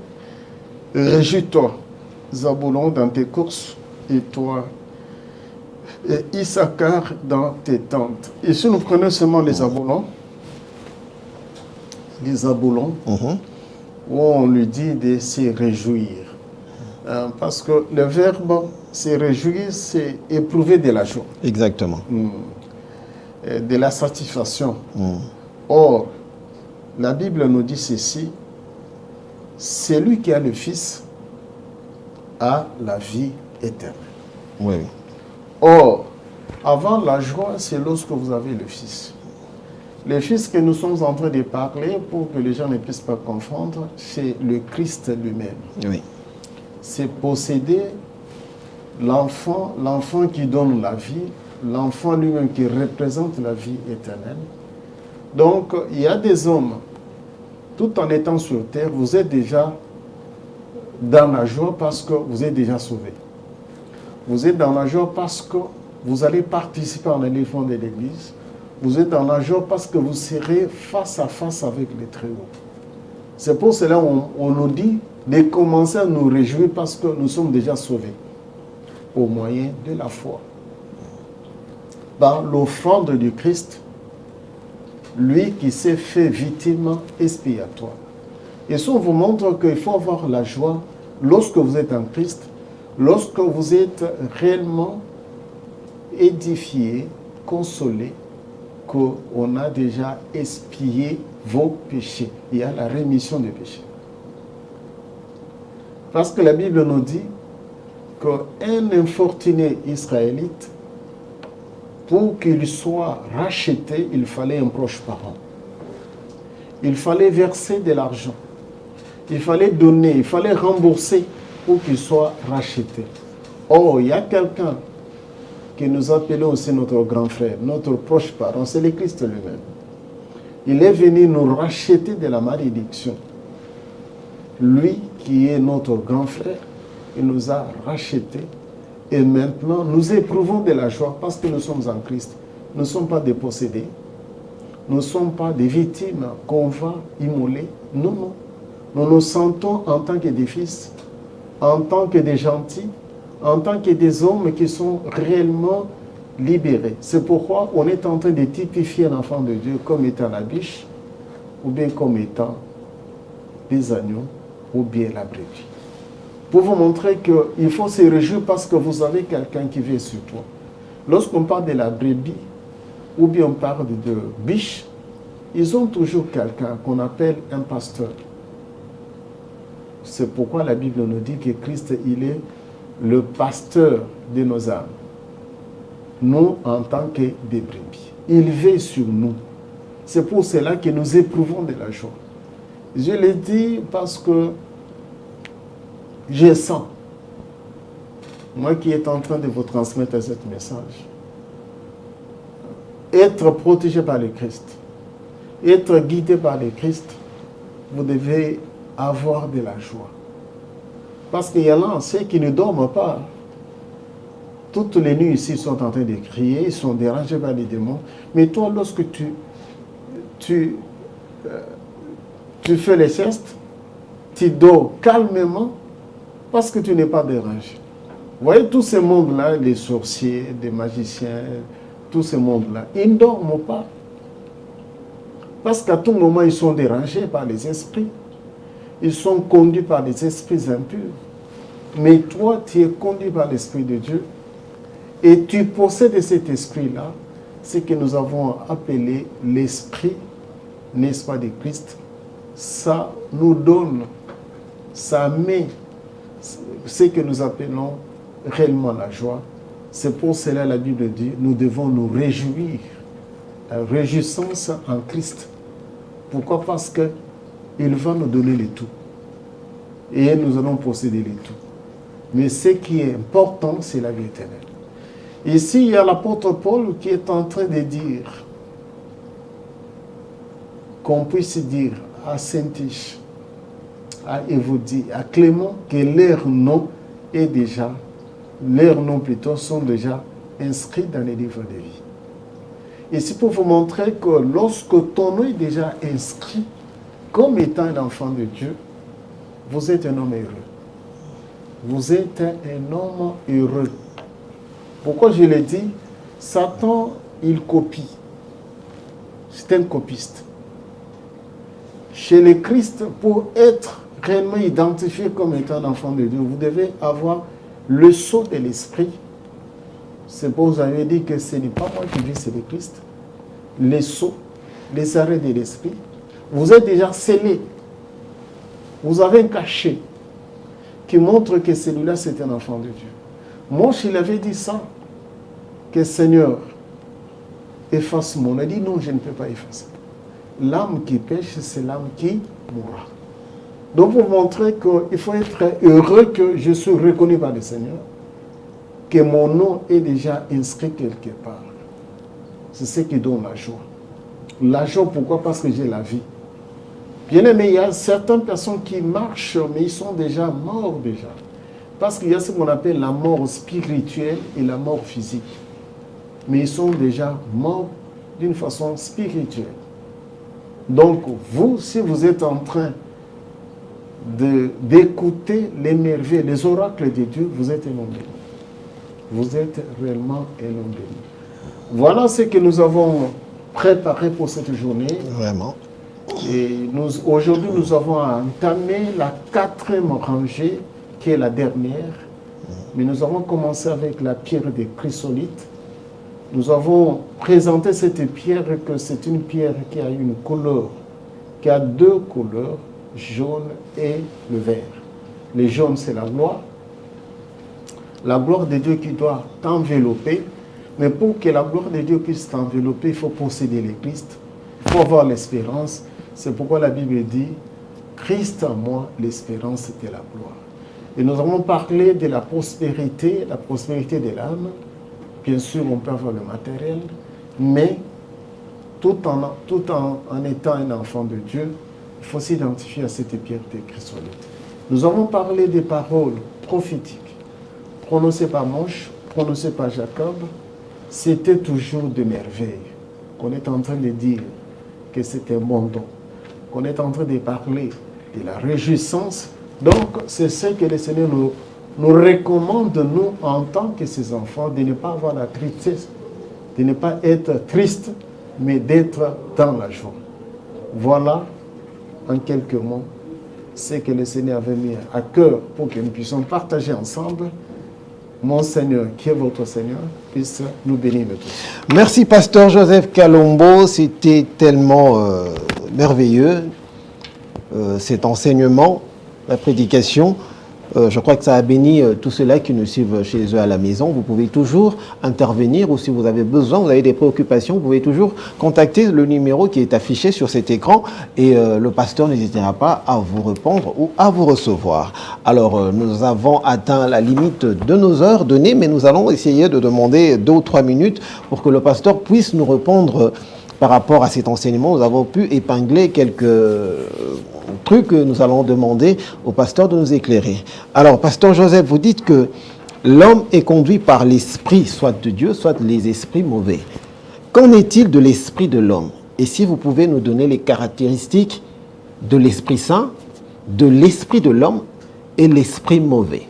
réjouis-toi, Zaboulon, dans tes courses, et toi, et Issachar dans tes tentes. Et si nous prenons seulement les Zaboulons, où on lui dit de se réjouir. Parce que le verbe se réjouir, c'est éprouver de la joie. Exactement. De la satisfaction. Or, la Bible nous dit ceci, celui qui a le Fils a la vie éternelle. Oui. Or, avant la joie, c'est lorsque vous avez le Fils. Le Fils que nous sommes en train de parler, pour que les gens ne puissent pas confondre, c'est le Christ lui-même. Oui. C'est posséder l'enfant qui donne la vie, l'enfant lui-même qui représente la vie éternelle. Donc, il y a des hommes, tout en étant sur terre, vous êtes déjà dans la joie parce que vous êtes déjà sauvés. Vous êtes dans la joie parce que vous allez participer en l'éléphant de l'Église. Vous êtes dans la joie parce que vous serez face à face avec les Très-Hauts. C'est pour cela qu'on nous dit de commencer à nous réjouir parce que nous sommes déjà sauvés au moyen de la foi. Par l'offrande du Christ, lui qui s'est fait victime expiatoire. Et ça, on vous montre qu'il faut avoir la joie lorsque vous êtes en Christ, lorsque vous êtes réellement édifié, consolé, qu'on a déjà expié vos péchés. Il y a la rémission des péchés. Parce que la Bible nous dit qu'un infortuné israélite, pour qu'il soit racheté, il fallait un proche parent. Il fallait verser de l'argent. Il fallait donner, il fallait rembourser pour qu'il soit racheté. Or, il y a quelqu'un que nous appelons aussi notre grand frère, notre proche parent, c'est le Christ lui-même. Il est venu nous racheter de la malédiction. Lui qui est notre grand frère, il nous a rachetés. Et maintenant, nous éprouvons de la joie parce que nous sommes en Christ. Nous ne sommes pas des possédés. Nous ne sommes pas des victimes qu'on va immoler. Non, non. Nous nous sentons en tant que des fils, en tant que des gentils, en tant que des hommes qui sont réellement libérés. C'est pourquoi on est en train de typifier l'enfant de Dieu comme étant la biche, ou bien comme étant des agneaux, ou bien la brebis. Pour vous montrer qu'il faut se réjouir parce que vous avez quelqu'un qui vit sur toi. Lorsqu'on parle de la brebis, ou bien on parle de biche, ils ont toujours quelqu'un qu'on appelle un pasteur. C'est pourquoi la Bible nous dit que Christ, il est le pasteur de nos âmes. Nous, en tant que des brebis. Il veille sur nous. C'est pour cela que nous éprouvons de la joie. Je l'ai dit parce que je sens, moi qui est en train de vous transmettre ce message, être protégé par le Christ, être guidé par le Christ, vous devez avoir de la joie. Parce qu'il y en a ceux qui ne dorment pas. Toutes les nuits ici, ils sont en train de crier, ils sont dérangés par les démons. Mais toi, lorsque tu fais les siestes, tu dors calmement parce que tu n'es pas dérangé. Vous voyez, tous ces mondes-là, les sorciers, les magiciens, tous ces mondes-là, ils ne dorment pas. Parce qu'à tout moment, ils sont dérangés par les esprits. Ils sont conduits par les esprits impurs. Mais toi, tu es conduit par l'Esprit de Dieu et tu possèdes cet esprit-là. ce que nous avons appelé l'esprit, n'est-ce pas, de Christ, ça nous donne, ça met ce que nous appelons réellement la joie. C'est pour cela la Bible dit, nous devons nous réjouir, la réjouissance en Christ. Pourquoi? Parce qu'il va nous donner le tout. Et nous allons posséder le tout. Mais ce qui est important, c'est la vie éternelle. Ici, il y a l'apôtre Paul qui est en train de dire qu'on puisse dire à Saint-Tiche, à Évodie, à Clément, que leurs noms plutôt sont déjà inscrits dans les livres de vie. Ici, pour vous montrer que lorsque ton nom est déjà inscrit comme étant un enfant de Dieu, vous êtes un homme heureux. Vous êtes un homme heureux. Pourquoi je l'ai dit? Satan, il copie. C'est un copiste. Chez le Christ, pour être réellement identifié comme étant un enfant de Dieu, vous devez avoir le sceau de l'esprit. C'est pour vous avez dit que ce n'est pas moi qui vis, c'est le Christ. Les sceaux, les arrêts de l'esprit. Vous êtes déjà scellé. Vous avez un cachet qui montre que celui-là, c'est un enfant de Dieu. Moïse, il avait dit ça, que Seigneur, efface mon. Il a dit non, je ne peux pas effacer. L'âme qui pêche, c'est l'âme qui mourra. Donc, pour montrer qu'il faut être heureux que je suis reconnu par le Seigneur, que mon nom est déjà inscrit quelque part. C'est ce qui donne la joie. La joie, pourquoi? Parce que j'ai la vie. Bien aimé, il y a certaines personnes qui marchent, mais ils sont déjà morts déjà. Parce qu'il y a ce qu'on appelle la mort spirituelle et la mort physique. Mais ils sont déjà morts d'une façon spirituelle. Donc, vous, si vous êtes en train d'écouter les merveilles, les oracles de Dieu, vous êtes un homme béni. Vous êtes réellement un homme béni. Voilà ce que nous avons préparé pour cette journée. Vraiment. Et aujourd'hui, nous avons entamé la 4e rangée, qui est la dernière. Mais nous avons commencé avec la pierre de chrysolite. Nous avons présenté cette pierre que c'est une pierre qui a une couleur, qui a 2 couleurs, jaune et le vert. Le jaune, c'est la gloire. La gloire de Dieu qui doit t'envelopper. Mais pour que la gloire de Dieu puisse t'envelopper, il faut posséder le Christ. Il faut avoir l'espérance. C'est pourquoi la Bible dit, Christ en moi, l'espérance de la gloire. Et nous avons parlé de la prospérité de l'âme. Bien sûr, on peut avoir le matériel, mais tout en étant un enfant de Dieu, il faut s'identifier à cette pierre de chrysolite. Nous avons parlé des paroles prophétiques, prononcées par Moïse, prononcées par Jacob. C'était toujours de merveilles. Qu'on est en train de dire que c'est un bon don. Qu'on est en train de parler de la réjouissance. Donc, c'est ce que le Seigneur nous recommande, nous, en tant que ses enfants, de ne pas avoir la tristesse, de ne pas être triste, mais d'être dans la joie. Voilà, en quelques mots, ce que le Seigneur avait mis à cœur pour que nous puissions partager ensemble. Mon Seigneur, qui est votre Seigneur, puisse nous bénir de tous. Merci, Pasteur Joseph Kalombo. C'était tellement merveilleux, cet enseignement, la prédication. Je crois que ça a béni tous ceux-là qui nous suivent chez eux à la maison. Vous pouvez toujours intervenir, ou si vous avez besoin, vous avez des préoccupations, vous pouvez toujours contacter le numéro qui est affiché sur cet écran et le pasteur n'hésitera pas à vous répondre ou à vous recevoir. Alors, nous avons atteint la limite de nos heures données, mais nous allons essayer de demander 2 ou 3 minutes pour que le pasteur puisse nous répondre par rapport à cet enseignement. Nous avons pu épingler quelques trucs que nous allons demander au pasteur de nous éclairer. Alors, pasteur Joseph, vous dites que l'homme est conduit par l'esprit, soit de Dieu, soit les esprits mauvais. Qu'en est-il de l'esprit de l'homme? Et si vous pouvez nous donner les caractéristiques de l'Esprit Saint, de l'esprit de l'homme et l'esprit mauvais?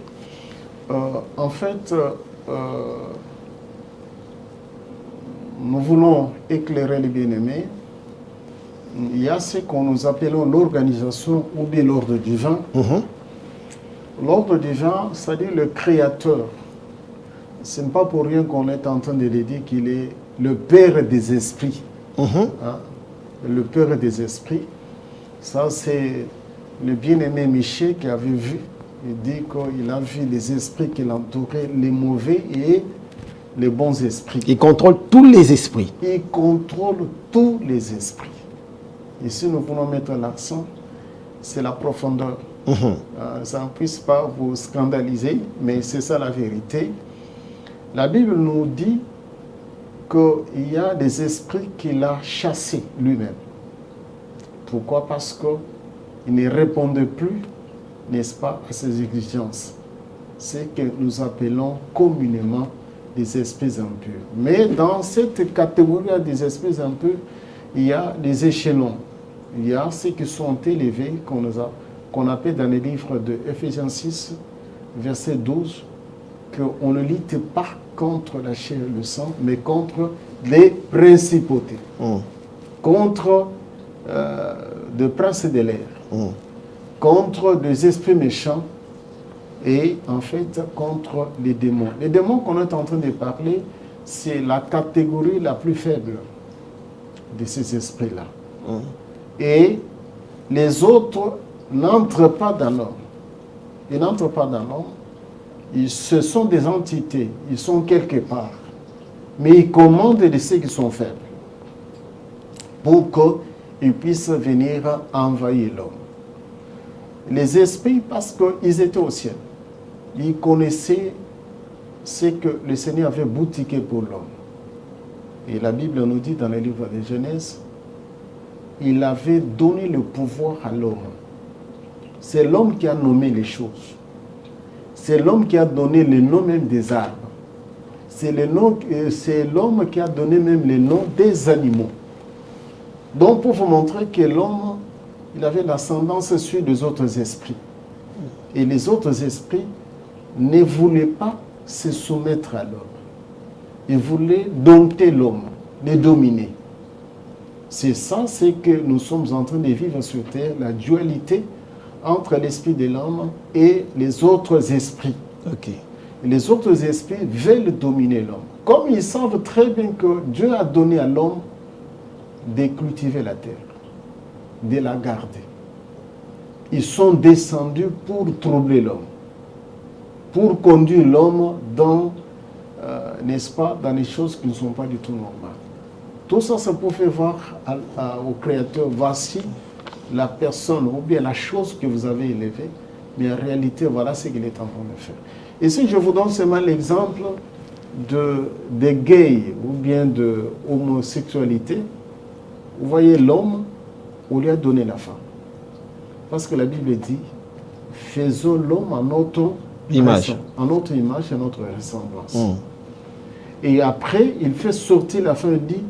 En fait, nous voulons éclairer les bien-aimés. Il y a ce que nous appelons l'organisation ou bien l'ordre divin. L'ordre divin, c'est-à-dire le créateur. Ce n'est pas pour rien qu'on est en train de le dire qu'il est le père des esprits. Mhm. Hein? Le père des esprits, ça c'est le bien-aimé Michel qui avait vu. Il dit qu'il a vu les esprits qui l'entouraient, les mauvais et les bons esprits. Il contrôle tous les esprits. Il contrôle tous les esprits. Ici, nous voulons mettre l'accent, c'est la profondeur. Ça ne puisse pas vous scandaliser, mais c'est ça la vérité. La Bible nous dit qu'il y a des esprits qu'il a chassés lui-même. Pourquoi? Parce qu'il ne répondait plus, n'est-ce pas, à ses exigences. C'est que nous appelons communément des esprits impurs. Mais dans cette catégorie des esprits impurs, il y a des échelons. Il y a ceux qui sont élevés, qu'on appelle dans les livres de Ephésiens 6, verset 12, qu'on ne lutte pas contre la chair et le sang, mais contre les principautés, contre des princes de l'air, contre des esprits méchants et en fait contre les démons. Les démons qu'on est en train de parler, c'est la catégorie la plus faible de ces esprits-là. Et les autres n'entrent pas dans l'homme. Ils n'entrent pas dans l'homme. Ce sont des entités. Ils sont quelque part. Mais ils commandent de ceux qui sont faibles pour qu'ils puissent venir envahir l'homme. Les esprits, parce qu'ils étaient au ciel, ils connaissaient ce que le Seigneur avait boutiqué pour l'homme. Et la Bible nous dit dans le livre de Genèse, il avait donné le pouvoir à l'homme. C'est l'homme qui a nommé les choses. C'est l'homme qui a donné le nom même des arbres. C'est l'homme qui a donné même le nom des animaux. Donc pour vous montrer que l'homme, il avait l'ascendance sur les autres esprits. Et les autres esprits ne voulaient pas se soumettre à l'homme. Ils voulaient dompter l'homme, le dominer. C'est ça, c'est que nous sommes en train de vivre sur terre, la dualité entre l'esprit de l'homme et les autres esprits. Okay. Et les autres esprits veulent dominer l'homme. Comme ils savent très bien que Dieu a donné à l'homme de cultiver la terre, de la garder. Ils sont descendus pour troubler l'homme, pour conduire l'homme dans, n'est-ce pas, dans les choses qui ne sont pas du tout normales. Tout ça, ça peut faire voir au Créateur, voici la personne ou bien la chose que vous avez élevée, mais en réalité, voilà ce qu'il est en train de faire. Ici, je vous donne seulement l'exemple de gays ou bien de homosexualité. Vous voyez l'homme, on lui a donné la femme. Parce que la Bible dit, faisons l'homme en notre image, en notre image et en notre ressemblance. Et après, il fait sortir la femme et dit,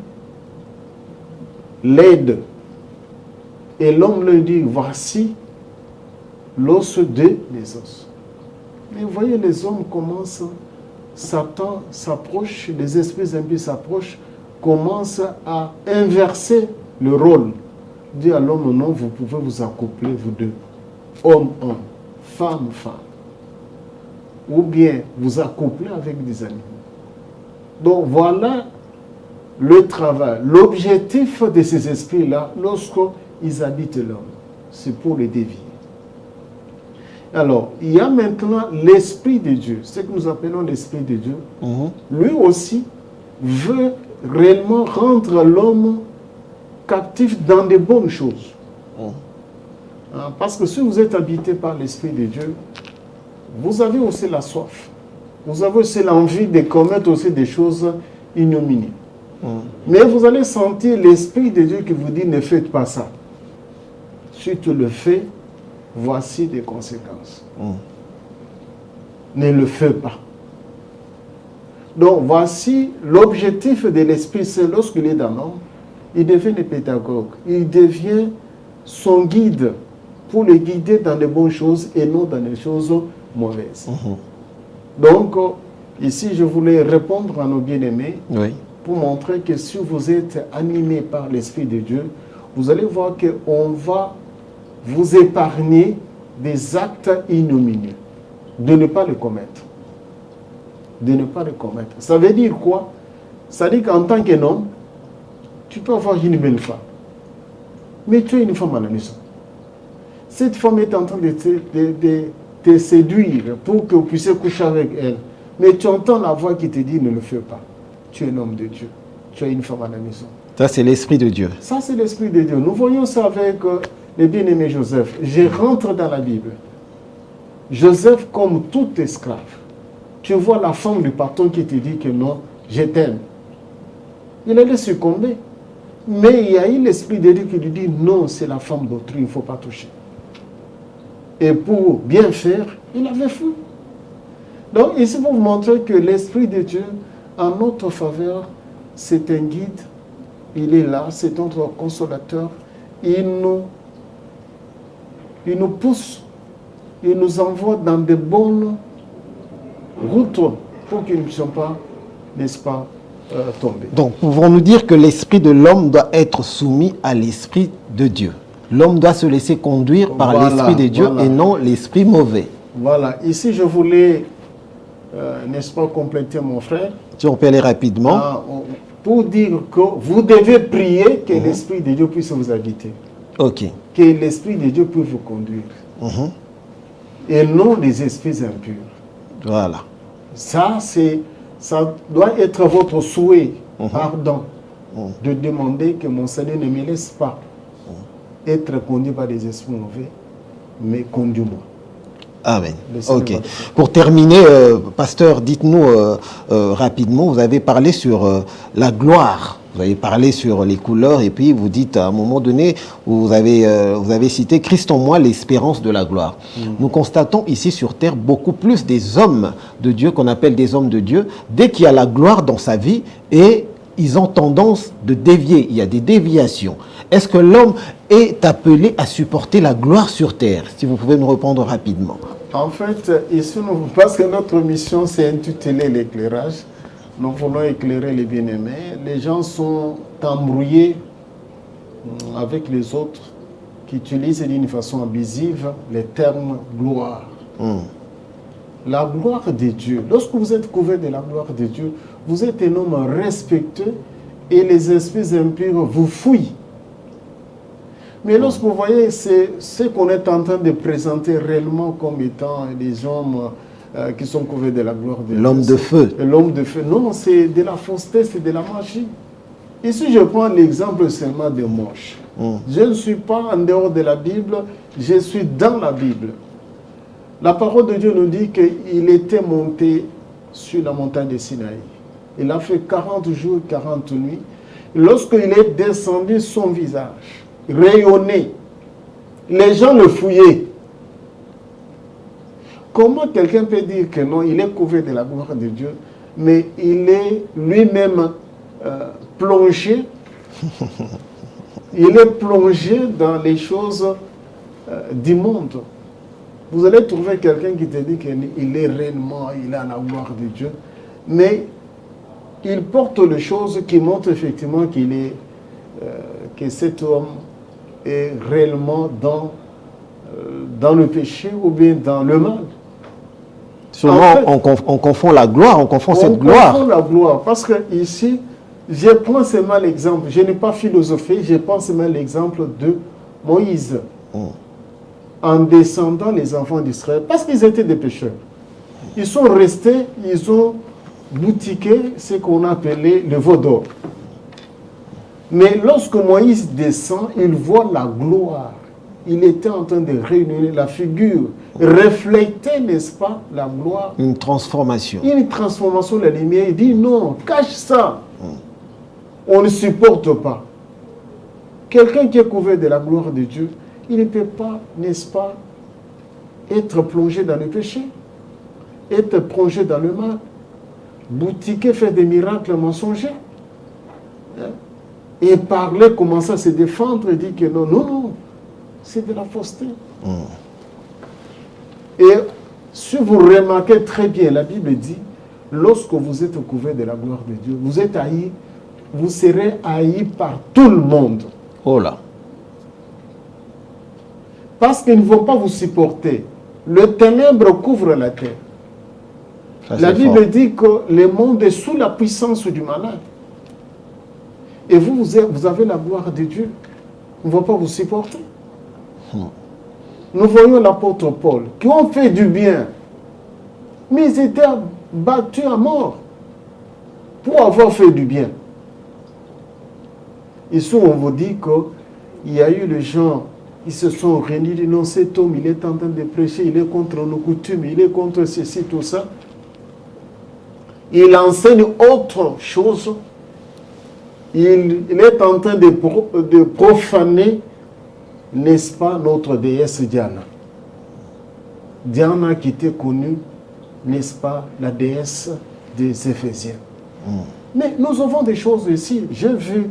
l'aide. Et l'homme lui dit, voici l'os de les os. Mais vous voyez, les hommes commencent, Satan s'approche, les esprits impies s'approchent, commencent à inverser le rôle. Dit à l'homme, non, vous pouvez vous accoupler, vous deux. Homme, homme, femme, femme. Ou bien vous accoupler avec des animaux. Donc voilà le travail, l'objectif de ces esprits-là, lorsqu'ils habitent l'homme, c'est pour les dévier. Alors, il y a maintenant l'Esprit de Dieu, ce que nous appelons l'Esprit de Dieu. Lui aussi veut réellement rendre l'homme captif dans de bonnes choses. Parce que si vous êtes habité par l'Esprit de Dieu, vous avez aussi la soif. Vous avez aussi l'envie de commettre aussi des choses ignominies. Mais vous allez sentir l'Esprit de Dieu qui vous dit ne faites pas ça. Si tu le fais, voici des conséquences. Ne le fais pas. Donc voici l'objectif de l'Esprit, c'est lorsqu'il est dans l'homme, il devient le pédagogue. Il devient son guide pour le guider dans les bonnes choses et non dans les choses mauvaises. Donc ici je voulais répondre à nos bien-aimés. Pour montrer que si vous êtes animé par l'Esprit de Dieu, vous allez voir qu'on va vous épargner des actes ignominieux, de ne pas les commettre. De ne pas les commettre. Ça veut dire quoi? C'est-à-dire qu'en tant qu'un homme, tu peux avoir une belle femme, mais tu as une femme à la maison. Cette femme est en train de te séduire pour que vous puissiez coucher avec elle. Mais tu entends la voix qui te dit ne le fais pas. Tu es un homme de Dieu. Tu as une femme à la maison. Ça, c'est l'Esprit de Dieu. Ça, c'est l'Esprit de Dieu. Nous voyons ça avec le bien-aimé Joseph. Je rentre dans la Bible. Joseph, comme tout esclave, tu vois la femme du patron qui te dit que non, je t'aime. Il allait succomber. Mais il y a eu l'Esprit de Dieu qui lui dit non, c'est la femme d'autrui, il ne faut pas toucher. Et pour bien faire, il avait fui. Donc, ici, pour vous montrer que l'Esprit de Dieu, en notre faveur, c'est un guide. Il est là, c'est notre consolateur. Il nous pousse, il nous envoie dans de bonnes routes pour que nous ne puissions pas, n'est-ce pas, tomber. Donc, pouvons-nous dire que l'esprit de l'homme doit être soumis à l'Esprit de Dieu? L'homme doit se laisser conduire par l'Esprit de Dieu et non l'esprit mauvais. Voilà. Ici, je voulais, n'est-ce pas, compléter mon frère. Si on peut aller rapidement. Pour dire que vous devez prier que l'Esprit de Dieu puisse vous habiter. Ok. Que l'Esprit de Dieu puisse vous conduire. Et non les esprits impurs. Voilà. Ça doit être votre souhait ardent de demander que mon Seigneur ne me laisse pas être conduit par des esprits mauvais, mais conduis-moi. Amen. Ok. Pour terminer, pasteur, dites-nous rapidement, vous avez parlé sur la gloire, vous avez parlé sur les couleurs et puis vous dites à un moment donné, vous avez cité Christ en moi, l'espérance de la gloire. Nous constatons ici sur terre beaucoup plus des hommes de Dieu qu'on appelle des hommes de Dieu, dès qu'il y a la gloire dans sa vie et ils ont tendance de dévier, il y a des déviations. Est-ce que l'homme est appelé à supporter la gloire sur terre? Si vous pouvez nous répondre rapidement. En fait, ici, parce que notre mission, c'est intitulé l'éclairage. Nous voulons éclairer les bien-aimés. Les gens sont embrouillés avec les autres qui utilisent d'une façon abusive les termes gloire. La gloire de Dieu. Lorsque vous êtes couvert de la gloire de Dieu, vous êtes un homme respectueux et les esprits impurs vous fouillent. Mais lorsque vous voyez ce qu'on est en train de présenter réellement comme étant des hommes qui sont couverts de la gloire de Dieu. L'homme de feu. L'homme de feu. Non, c'est de la fausseté, c'est de la magie. Ici, je prends l'exemple seulement de Moïse. Je ne suis pas en dehors de la Bible, je suis dans la Bible. La parole de Dieu nous dit qu'il était monté sur la montagne de Sinaï. Il a fait 40 jours, 40 nuits. Lorsqu'il est descendu, son visage rayonnait. Les gens le fouillaient. Comment quelqu'un peut dire que non, il est couvert de la gloire de Dieu, mais il est lui-même plongé. Il est plongé dans les choses du monde. Vous allez trouver quelqu'un qui te dit qu'il est réellement, il a la gloire de Dieu, mais il porte les choses qui montrent effectivement qu'il est, que cet homme est réellement dans le péché ou bien dans le mal. Souvent, en fait, on confond la gloire, on confond cette gloire. On confond la gloire, parce que ici, je prends seulement l'exemple, je n'ai pas philosophé, je prends seulement l'exemple de Moïse. En descendant les enfants d'Israël, parce qu'ils étaient des pécheurs. Ils sont restés, ils ont boutiqué ce qu'on appelait le veau d'or. Mais lorsque Moïse descend, il voit la gloire. Il était en train de réunir la figure, refléter, n'est-ce pas, la gloire. Une transformation. Une transformation de la lumière. Il dit non, cache ça. On ne supporte pas. Quelqu'un qui est couvert de la gloire de Dieu, il ne peut pas, n'est-ce pas, être plongé dans le péché, être plongé dans le mal, boutiquer, faire des miracles mensongers. Et parler, commencer à se défendre et dire que non, non, non, c'est de la fausseté. Et si vous remarquez très bien, la Bible dit, lorsque vous êtes couvert de la gloire de Dieu, vous êtes haï, vous serez haï par tout le monde. Oh là. Parce qu'ils ne vont pas vous supporter. Le ténèbre couvre la terre. La Bible dit que le monde est sous la puissance du malin. et vous avez la gloire de Dieu. On ne va pas vous supporter. Nous voyons l'apôtre Paul, qui ont fait du bien, mais ils étaient battus à mort pour avoir fait du bien. Ici, on vous dit qu'il y a eu les gens, ils se sont réunis, ils disent non, cet homme, il est en train de prêcher, il est contre nos coutumes, il est contre ceci, tout ça. Il enseigne autre chose. Il est en train de profaner, n'est-ce pas, notre déesse Diana. Diana qui était connue, n'est-ce pas, la déesse des Éphésiens. Mais nous avons des choses ici. J'ai vu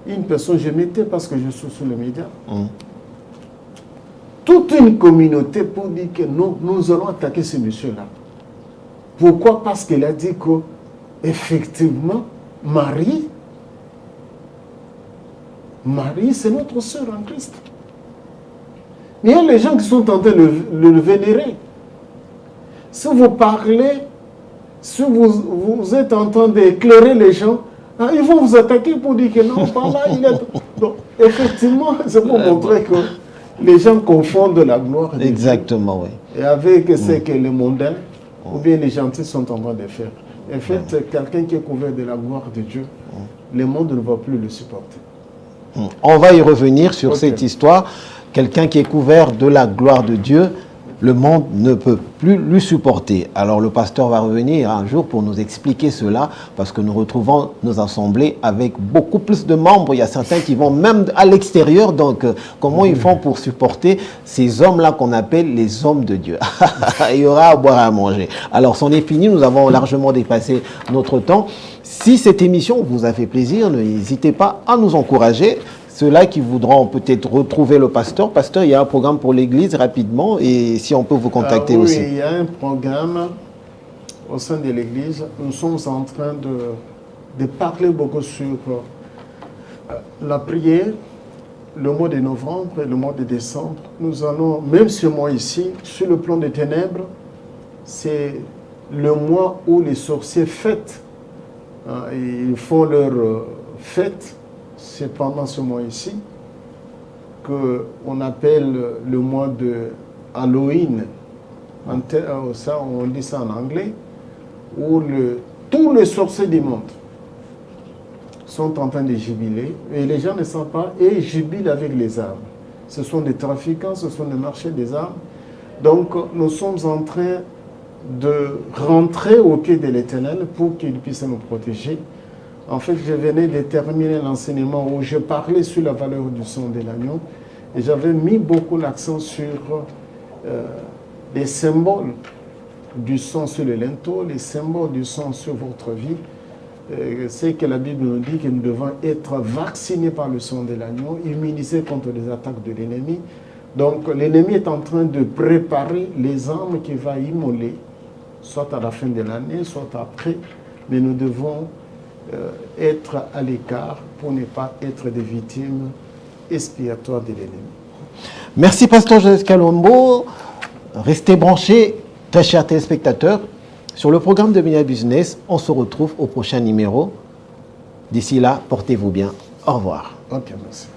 une personne, je mettais parce que je suis sur les médias, toute une communauté pour dire que nous allons attaquer ce monsieur-là. Pourquoi? Parce qu'il a dit que, effectivement, Marie, c'est notre sœur en Christ. Mais il y a les gens qui sont en train de le vénérer. Si vous parlez, si vous êtes en train d'éclairer les gens, ils vont vous attaquer pour dire que non, par là, il est... Donc, effectivement, c'est pour montrer que les gens confondent la gloire de Dieu. Exactement, oui. Et avec ce que les mondains, ou bien les gentils sont en train de faire. En fait, quelqu'un qui est couvert de la gloire de Dieu, le monde ne va plus le supporter. On va y revenir sur cette histoire. Quelqu'un qui est couvert de la gloire de Dieu, le monde ne peut plus lui supporter. Alors le pasteur va revenir un jour pour nous expliquer cela, parce que nous retrouvons nos assemblées avec beaucoup plus de membres. Il y a certains qui vont même à l'extérieur. Donc comment ils font pour supporter ces hommes-là qu'on appelle les hommes de Dieu? Il y aura à boire et à manger. Alors c'en est fini, nous avons largement dépassé notre temps. Si cette émission vous a fait plaisir, n'hésitez pas à nous encourager. Ceux-là qui voudront peut-être retrouver le pasteur. Pasteur, il y a un programme pour l'église rapidement, et si on peut vous contacter aussi. Oui, il y a un programme au sein de l'église. Nous sommes en train de parler beaucoup sur la prière, le mois de novembre et le mois de décembre. Nous allons, même ce mois ici, sur le plan des ténèbres, c'est le mois où les sorciers fêtent. Ils font leur fête. C'est pendant ce mois ici qu'on appelle le mois de Halloween. Ça, on dit ça en anglais, où tous les sorciers du monde sont en train de jubiler, et les gens ne savent pas, et ils jubilent avec les armes. Ce sont des trafiquants, ce sont des marchés des armes. Donc nous sommes en train de rentrer au pied de l'Éternel pour qu'il puisse nous protéger. En fait, je venais de terminer l'enseignement où je parlais sur la valeur du sang de l'agneau, et j'avais mis beaucoup l'accent sur les symboles du sang sur le linteau, les symboles du sang sur votre vie. C'est que la Bible nous dit que nous devons être vaccinés par le sang de l'agneau, immunisés contre les attaques de l'ennemi. Donc l'ennemi est en train de préparer les armes qu'il va immoler, soit à la fin de l'année, soit après, mais nous devons être à l'écart pour ne pas être des victimes expiatoires de l'ennemi. Merci Pasteur Joseph Kalombo. Restez branchés, très chers téléspectateurs, sur le programme de Média Business. On se retrouve au prochain numéro. D'ici là, portez-vous bien. Au revoir. Ok, merci.